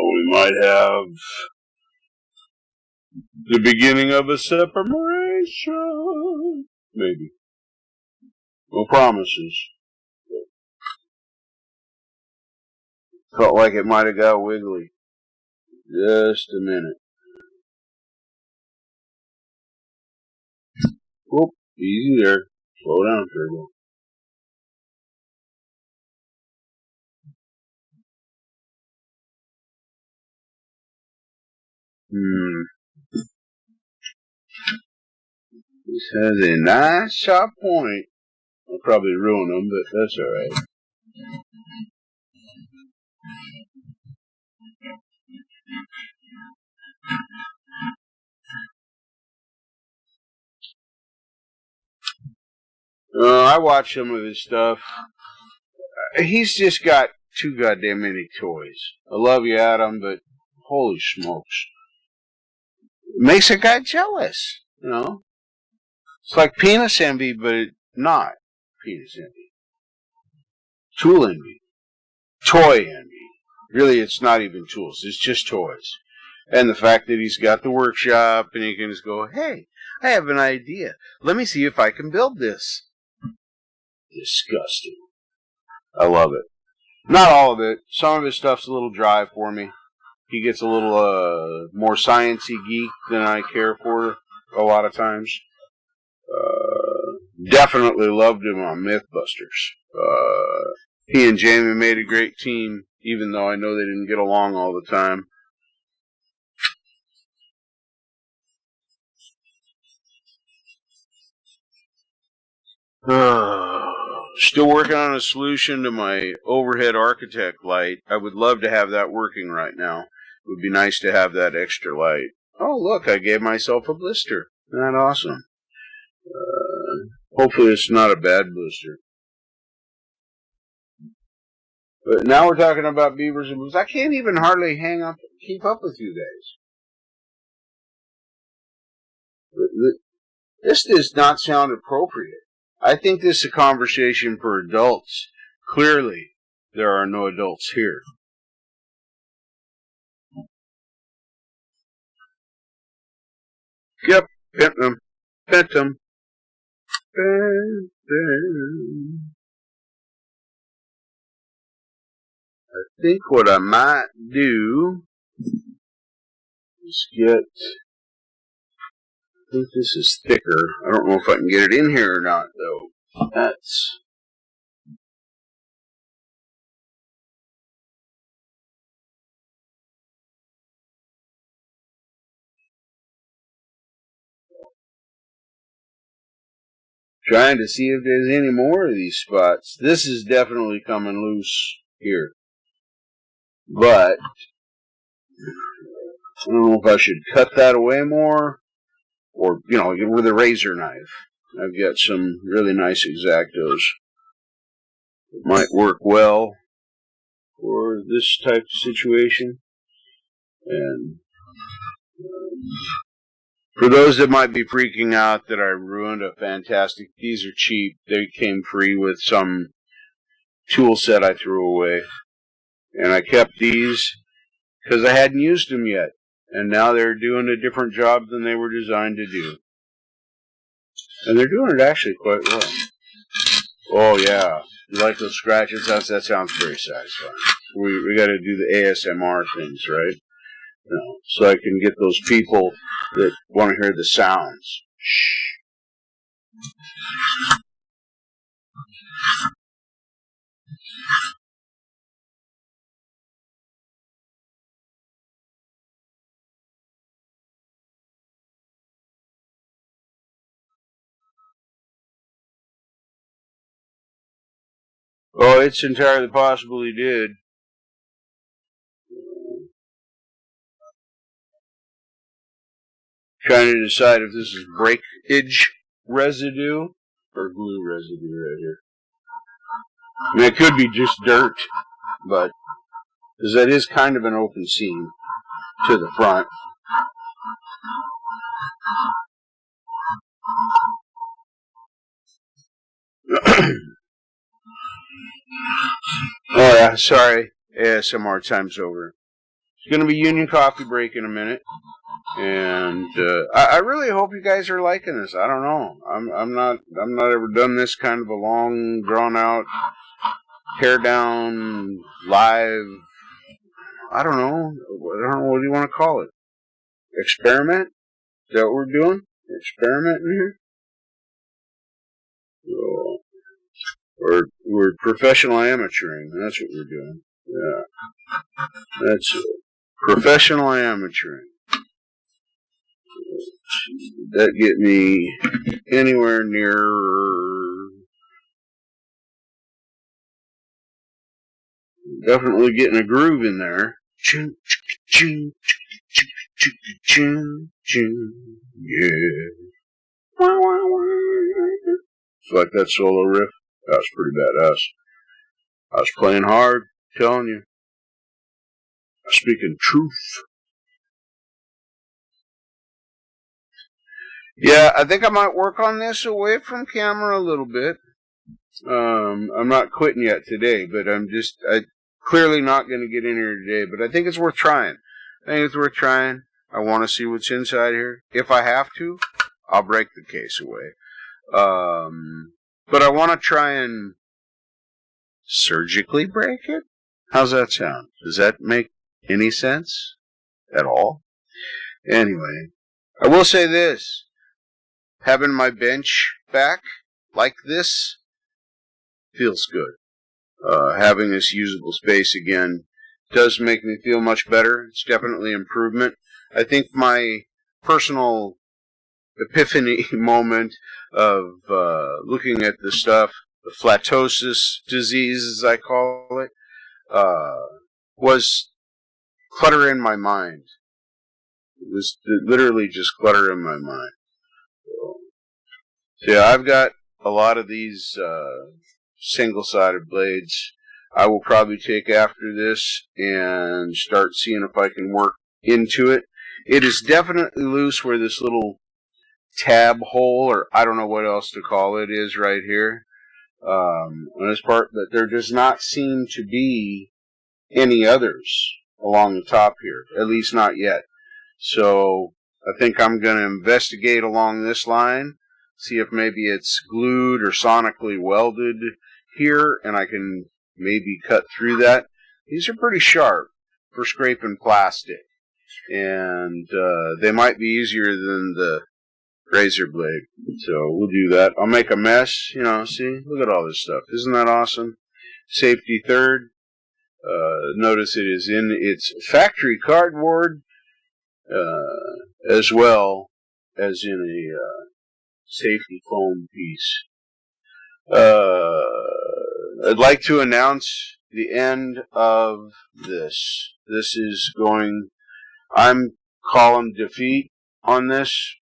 we might have the beginning of a separation. Maybe. No promises. Felt like it might have got wiggly. Just a minute. Whoop, easy there. Slow down, Turbo. This has a nice sharp point. I'll probably ruin them, but that's alright. I watch some of his stuff. He's just got too goddamn many toys. I love you, Adam, but holy smokes. It makes a guy jealous, It's like penis envy, but not penis envy. Tool envy. Toy envy. Really, it's not even tools. It's just toys. And the fact that he's got the workshop and he can just go, hey, I have an idea. Let me see if I can build this. Disgusting. I love it. Not all of it. Some of his stuff's a little dry for me. He gets a little more sciencey geek than I care for a lot of times. Definitely loved him on Mythbusters. He and Jamie made a great team, even though I know they didn't get along all the time. Still working on a solution to my overhead architect light. I would love to have that working right now. It would be nice to have that extra light. Oh, look, I gave myself a blister. Isn't that awesome? Hopefully it's not a bad blister. But now we're talking about beavers and blues. I can't even hardly keep up with you guys. This does not sound appropriate. I think this is a conversation for adults. Clearly, there are no adults here. Yep, bent them. Bent them. I think what I might do is get... I think this is thicker. I don't know if I can get it in here or not, though. That's... Trying to see if there's any more of these spots. This is definitely coming loose here. But I don't know if I should cut that away more or, with a razor knife. I've got some really nice X-Actos. It might work well for this type of situation. And for those that might be freaking out that I ruined a fantastic, these are cheap. They came free with some tool set I threw away. And I kept these because I hadn't used them yet. And now they're doing a different job than they were designed to do. And they're doing it actually quite well. Oh, yeah. You like those scratches? That sounds very satisfying. We got to do the ASMR things, right? So I can get those people that want to hear the sounds. Shh. Oh, it's entirely possible he did. Trying to decide if this is breakage residue or glue residue right here. I mean, it could be just dirt, but because that is kind of an open seam to the front. Oh yeah, sorry, ASMR time's over. It's going to be Union Coffee break in a minute. And I really hope you guys are liking this. I don't know. I'm not ever done this kind of a long, drawn out, tear down live. I don't know. What do you want to call it? Experiment? Is that what we're doing? Experimenting here? We're professional amateuring. That's what we're doing. Yeah. That's it. Professional amateuring. That get me anywhere near definitely getting a groove in there. Yeah. It's like that solo riff. That was pretty badass. I was playing hard, telling you. Speaking truth. Yeah, I think I might work on this away from camera a little bit. I'm not quitting yet today, but I'm clearly not going to get in here today, but I think it's worth trying. I want to see what's inside here. If I have to, I'll break the case away. But I want to try and surgically break it? How's that sound? Does that make any sense at all? Anyway, I will say this. Having my bench back like this feels good. Having this usable space again does make me feel much better. It's definitely improvement. I think my personal epiphany moment of looking at the stuff, the flatosis disease, as I call it, was clutter in my mind. It was literally just clutter in my mind. So yeah, I've got a lot of these single-sided blades. I will probably take after this and start seeing if I can work into it. It is definitely loose where this little tab hole, or I don't know what else to call it, is right here on this part, but there does not seem to be any others along the top here, at least not yet. So I think I'm going to investigate along this line, see if maybe it's glued or sonically welded here, and I can maybe cut through that. These are pretty sharp for scraping plastic, and they might be easier than the razor blade. So we'll do that. I'll make a mess, you know, see, look at all this stuff. Isn't that awesome? Safety third. Notice it is in its factory cardboard, as well as in a safety foam piece. I'd like to announce the end of this. This is going, I'm calling defeat on this,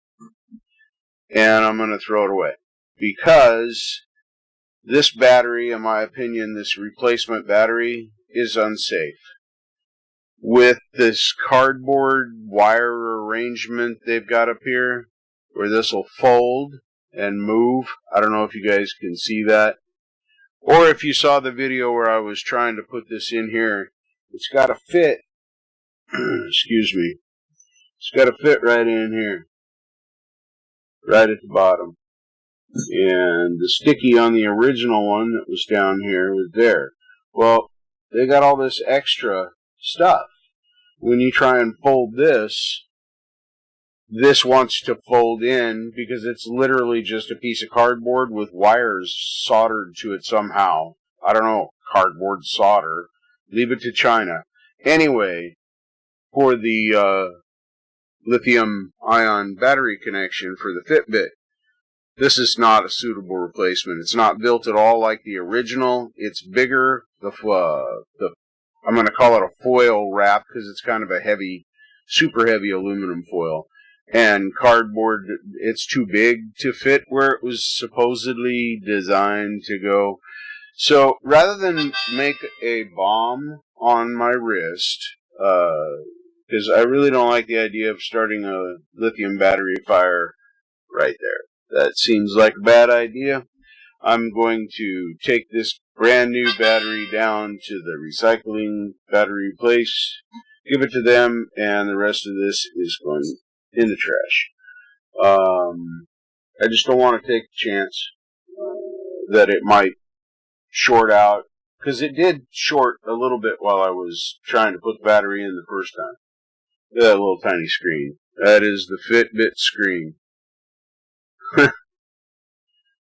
and I'm going to throw it away. Because this battery, in my opinion, this replacement battery, is unsafe. With this cardboard wire arrangement they've got up here, where this will fold and move. I don't know if you guys can see that. Or if you saw the video where I was trying to put this in here, it's got to fit. Excuse me. It's got to fit right in here. Right at the bottom. And the sticky on the original one that was down here was there. Well, they got all this extra stuff. When you try and fold this, this wants to fold in because it's literally just a piece of cardboard with wires soldered to it somehow. I don't know, cardboard solder. Leave it to China. Anyway, for the lithium-ion battery connection for the Fitbit, this is not a suitable replacement. It's not built at all like the original. It's bigger. I'm going to call it a foil wrap because it's kind of a heavy, super heavy aluminum foil. And cardboard, it's too big to fit where it was supposedly designed to go. So rather than make a bomb on my wrist, because I really don't like the idea of starting a lithium battery fire right there. That seems like a bad idea. I'm going to take this brand new battery down to the recycling battery place, give it to them, and the rest of this is going in the trash. I just don't want to take a chance that it might short out, because it did short a little bit while I was trying to put the battery in the first time. Look at that little tiny screen. That is the Fitbit screen.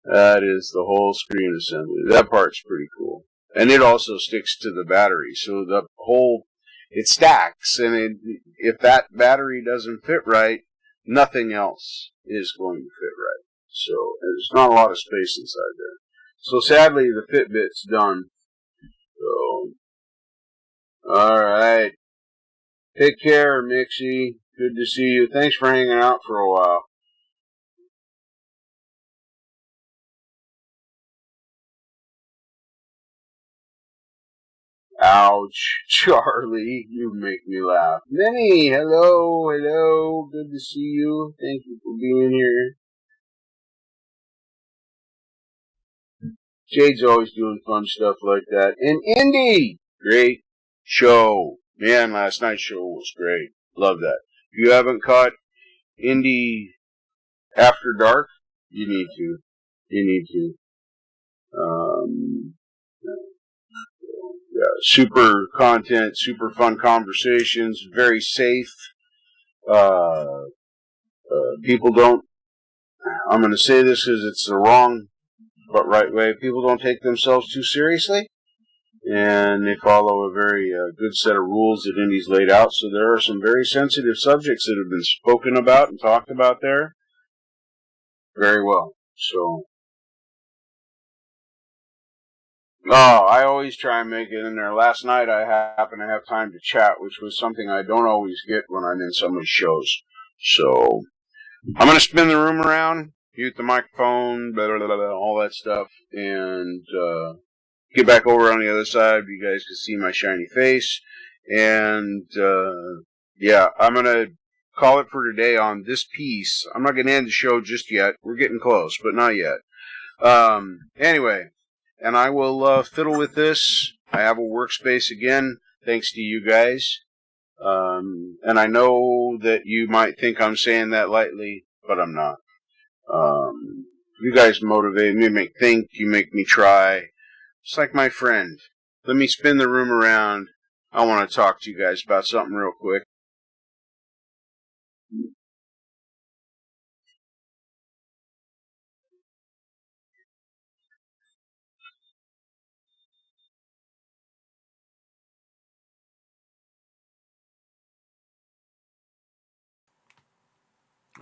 That is the whole screen assembly. That part's pretty cool. And it also sticks to the battery, so the whole, it stacks, and if that battery doesn't fit right, nothing else is going to fit right. So there's not a lot of space inside there. So sadly, the Fitbit's done. So, alright. Take care, Mixie. Good to see you. Thanks for hanging out for a while. Ouch, Charlie, you make me laugh. Minnie, hello, hello, good to see you. Thank you for being here. Jade's always doing fun stuff like that. And Indy, great show. Man, last night's show was great. Love that. If you haven't caught Indy After Dark, you need to. You need to. super content, super fun conversations, very safe. People don't, I'm going to say this because it's the wrong but right way, people don't take themselves too seriously, and they follow a very good set of rules that Indy's laid out. So there are some very sensitive subjects that have been spoken about and talked about there very well. So, I always try and make it in there. Last night I happened to have time to chat, which was something I don't always get when I'm in some of the shows. So, I'm going to spin the room around, mute the microphone, blah, blah, blah, blah, all that stuff, and get back over on the other side. You guys can see my shiny face. And, yeah, I'm going to call it for today on this piece. I'm not going to end the show just yet. We're getting close, but not yet. Anyway, and I will fiddle with this. I have a workspace again, thanks to you guys. And I know that you might think I'm saying that lightly, but I'm not. You guys motivate me, you make me try. Just like my friend. Let me spin the room around. I want to talk to you guys about something real quick.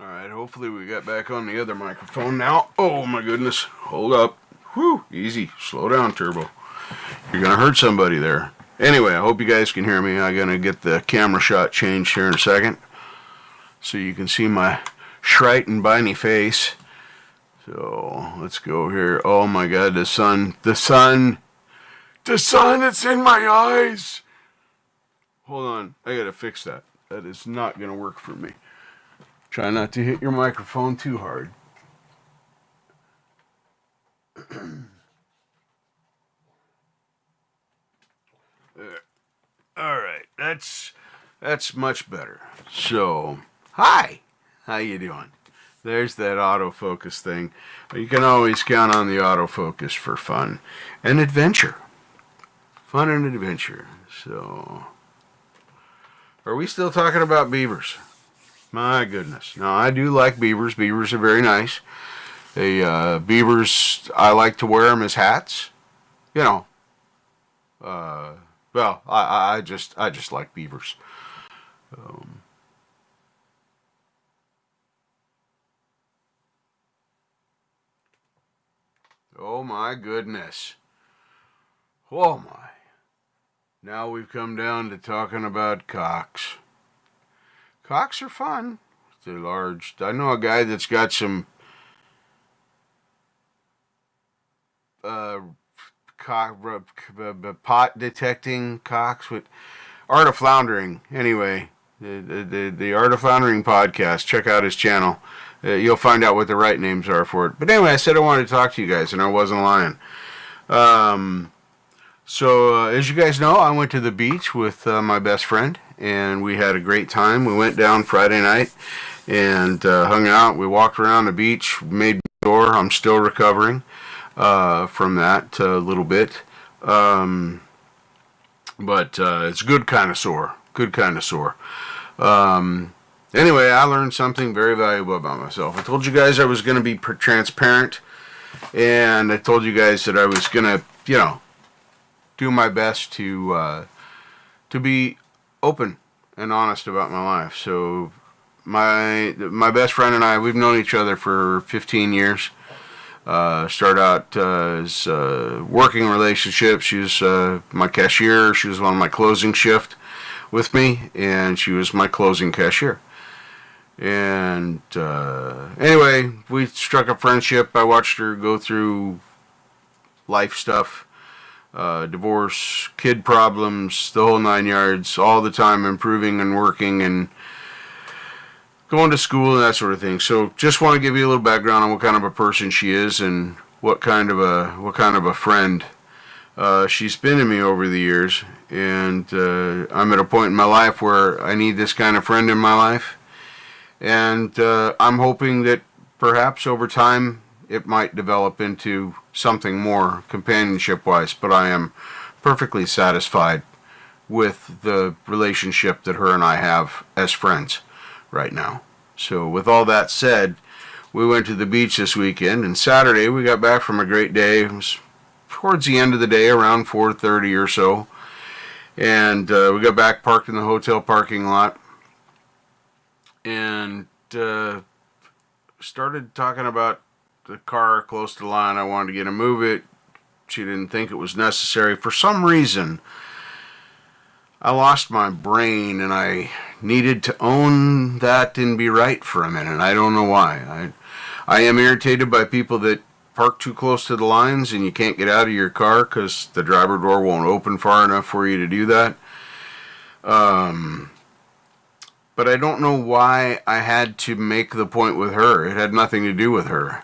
Alright, hopefully we got back on the other microphone now. Oh my goodness. Hold up. Whew, easy. Slow down, Turbo. You're going to hurt somebody there. Anyway, I hope you guys can hear me. I'm going to get the camera shot changed here in a second, so you can see my shrite and biny face. So, let's go here. Oh my god, the sun, it's in my eyes! Hold on, I gotta fix that. That is not gonna work for me. Try not to hit your microphone too hard. Alright, that's much better. So, hi! How you doing? There's that autofocus thing. You can always count on the autofocus for fun and adventure. Fun and adventure. So, are we still talking about beavers? My goodness. Now, I do like beavers. Beavers are very nice. Beavers, I like to wear them as hats. You know. Well, I just like beavers. Oh my goodness. Oh my. Now we've come down to talking about cocks. Cocks are fun. They're large. I know a guy that's got some pot detecting cocks with Art of Floundering. Anyway, the Art of Floundering podcast. Check out his channel. You'll find out what the right names are for it. But anyway, I said I wanted to talk to you guys, and I wasn't lying. So, as you guys know, I went to the beach with my best friend, and we had a great time. We went down Friday night and hung out. We walked around the beach, made sure I'm still recovering from that a little bit. But it's good kind of sore. Good kind of sore. Anyway, I learned something very valuable about myself. I told you guys I was going to be transparent, and I told you guys that I was going to, do my best to be open and honest about my life. So my best friend and I, we've known each other for 15 years. Started out as a working relationship. She was my cashier. She was on my closing shift with me, and she was my closing cashier. And anyway, we struck a friendship. I watched her go through life stuff, divorce, kid problems, the whole 9 yards, all the time improving and working and going to school and that sort of thing. So just want to give you a little background on what kind of a person she is and what kind of a friend she's been to me over the years. And I'm at a point in my life where I need this kind of friend in my life. And I'm hoping that perhaps over time it might develop into something more companionship-wise. But I am perfectly satisfied with the relationship that her and I have as friends right now. So with all that said, we went to the beach this weekend, and Saturday we got back from a great day. It was towards the end of the day, around 4:30 or so, and we got back, parked in the hotel parking lot, and started talking about the car close to the line. I wanted to get her to move it. She didn't think it was necessary. For some reason, I lost my brain, and I needed to own that and be right for a minute. I don't know why. I am irritated by people that park too close to the lines and you can't get out of your car because the driver door won't open far enough for you to do that. But I don't know why I had to make the point with her. It had nothing to do with her.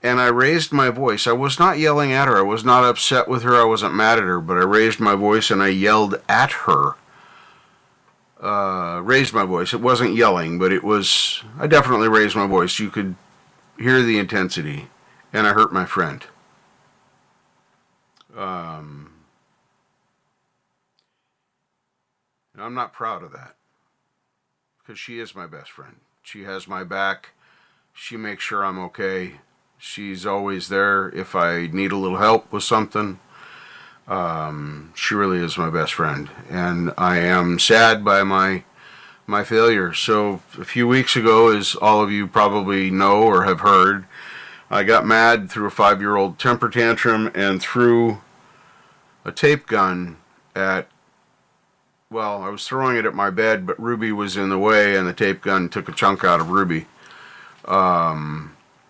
And I raised my voice. I was not yelling at her. I was not upset with her. I wasn't mad at her. But I raised my voice and I yelled at her. Raised my voice. It wasn't yelling, but it was... I definitely raised my voice. You could hear the intensity. And I hurt my friend. And I'm not proud of that. Because she is my best friend. She has my back. She makes sure I'm okay. She's always there if I need a little help with something. She really is my best friend. And I am sad by my failure. So a few weeks ago, as all of you probably know or have heard, I got mad, threw a 5-year-old temper tantrum, and threw a tape gun at... Well, I was throwing it at my bed, but Ruby was in the way, and the tape gun took a chunk out of Ruby.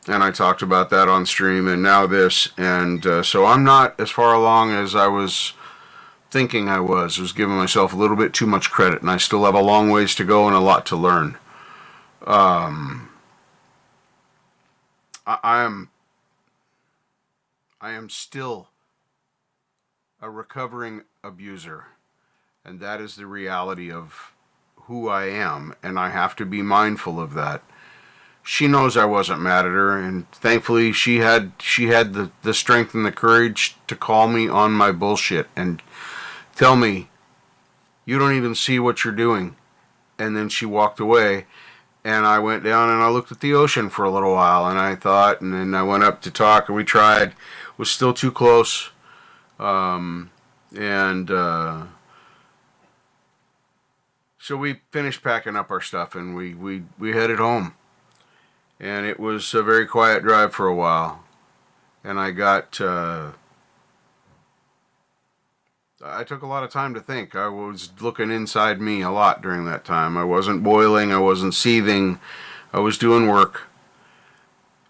And I talked about that on stream, and now this. And so I'm not as far along as I was thinking I was. I was giving myself a little bit too much credit, and I still have a long ways to go and a lot to learn. I am still a recovering abuser. And that is the reality of who I am, and I have to be mindful of that. She knows I wasn't mad at her, and thankfully she had the strength and the courage to call me on my bullshit and tell me, you don't even see what you're doing. And then she walked away, and I went down and I looked at the ocean for a little while, and I thought, and then I went up to talk, and we tried. It was still too close. So we finished packing up our stuff, and we headed home. And it was a very quiet drive for a while. And I took a lot of time to think. I was looking inside me a lot during that time. I wasn't boiling. I wasn't seething. I was doing work.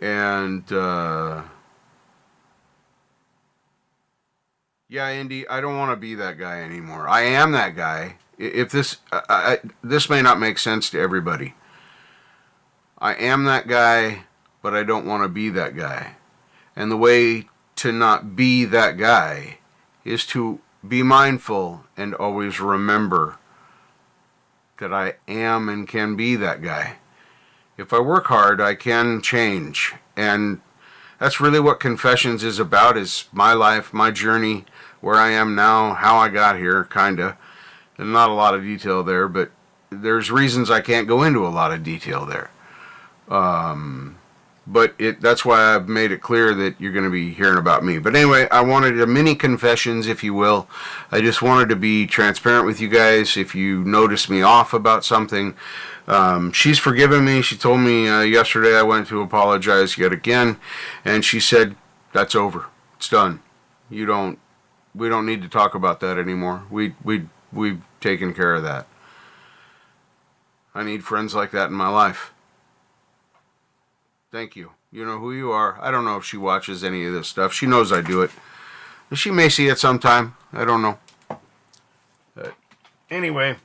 And, yeah, Indy, I don't want to be that guy anymore. I am that guy. If this may not make sense to everybody. I am that guy, but I don't want to be that guy. And the way to not be that guy is to be mindful and always remember that I am and can be that guy. If I work hard, I can change. And that's really what Confessions is about, is my life, my journey, where I am now, how I got here, kinda. And not a lot of detail there, but there's reasons I can't go into a lot of detail there. But that's why I've made it clear that you're going to be hearing about me. But anyway, I wanted a mini confessions, if you will. I just wanted to be transparent with you guys. If you notice me off about something, she's forgiven me. She told me yesterday I went to apologize yet again, and she said, that's over. It's done. We don't need to talk about that anymore. We've taken care of that. I need friends like that in my life. Thank you. You know who you are. I don't know if she watches any of this stuff. She knows I do it. She may see it sometime. I don't know. But anyway.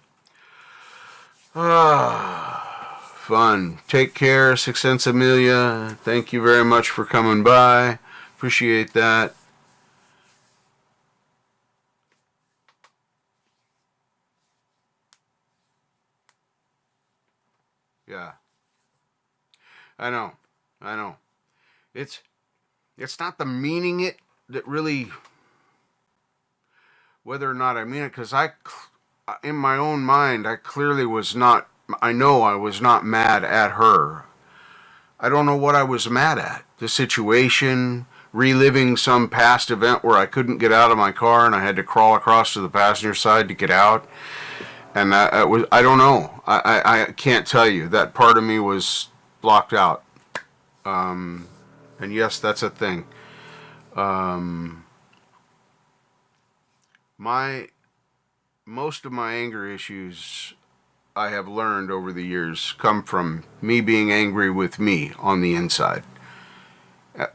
Fun. Take care. Success, Amelia. Thank you very much for coming by. Appreciate that. Yeah. I know. It's not the meaning it that really whether or not I mean it, because in my own mind, I clearly was not, I know I was not mad at her. I don't know what I was mad at. The situation, reliving some past event where I couldn't get out of my car and I had to crawl across to the passenger side to get out. And I don't know. I can't tell you. That part of me was blocked out. And yes, that's a thing. Most of my anger issues I have learned over the years come from me being angry with me on the inside.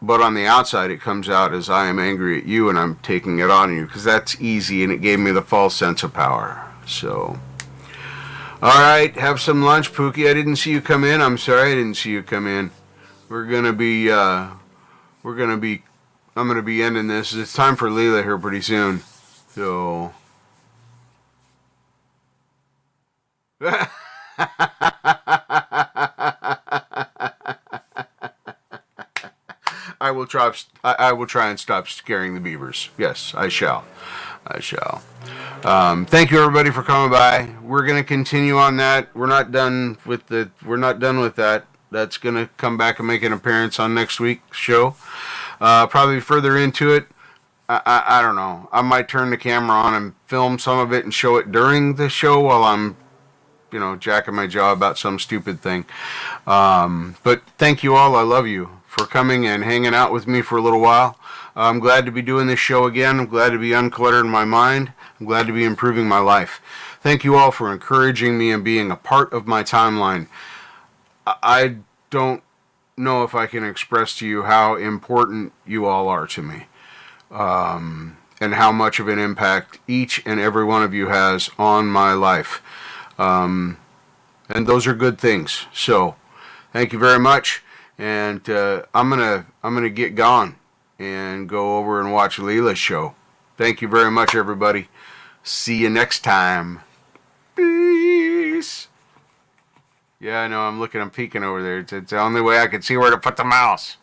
But on the outside, it comes out as I am angry at you and I'm taking it on you, because that's easy and it gave me the false sense of power. So, all right, have some lunch, Pookie. I didn't see you come in. I'm sorry I didn't see you come in. I'm gonna be ending this. It's time for Leela here pretty soon. So. I will try. I will try and stop scaring the beavers. Yes, I shall. I shall. Thank you, everybody, for coming by. We're gonna continue on that. We're not done with that. That's gonna come back and make an appearance on next week's show. Probably further into it. I don't know. I might turn the camera on and film some of it and show it during the show while I'm, jacking my jaw about some stupid thing. But thank you all. I love you for coming and hanging out with me for a little while. I'm glad to be doing this show again. I'm glad to be uncluttering my mind. I'm glad to be improving my life. Thank you all for encouraging me and being a part of my timeline. I don't know if I can express to you how important you all are to me, and how much of an impact each and every one of you has on my life. And those are good things. So, thank you very much. And I'm gonna get gone and go over and watch Leela's show. Thank you very much, everybody. See you next time. Peace. Yeah, I know. I'm peeking over there. It's the only way I can see where to put the mouse.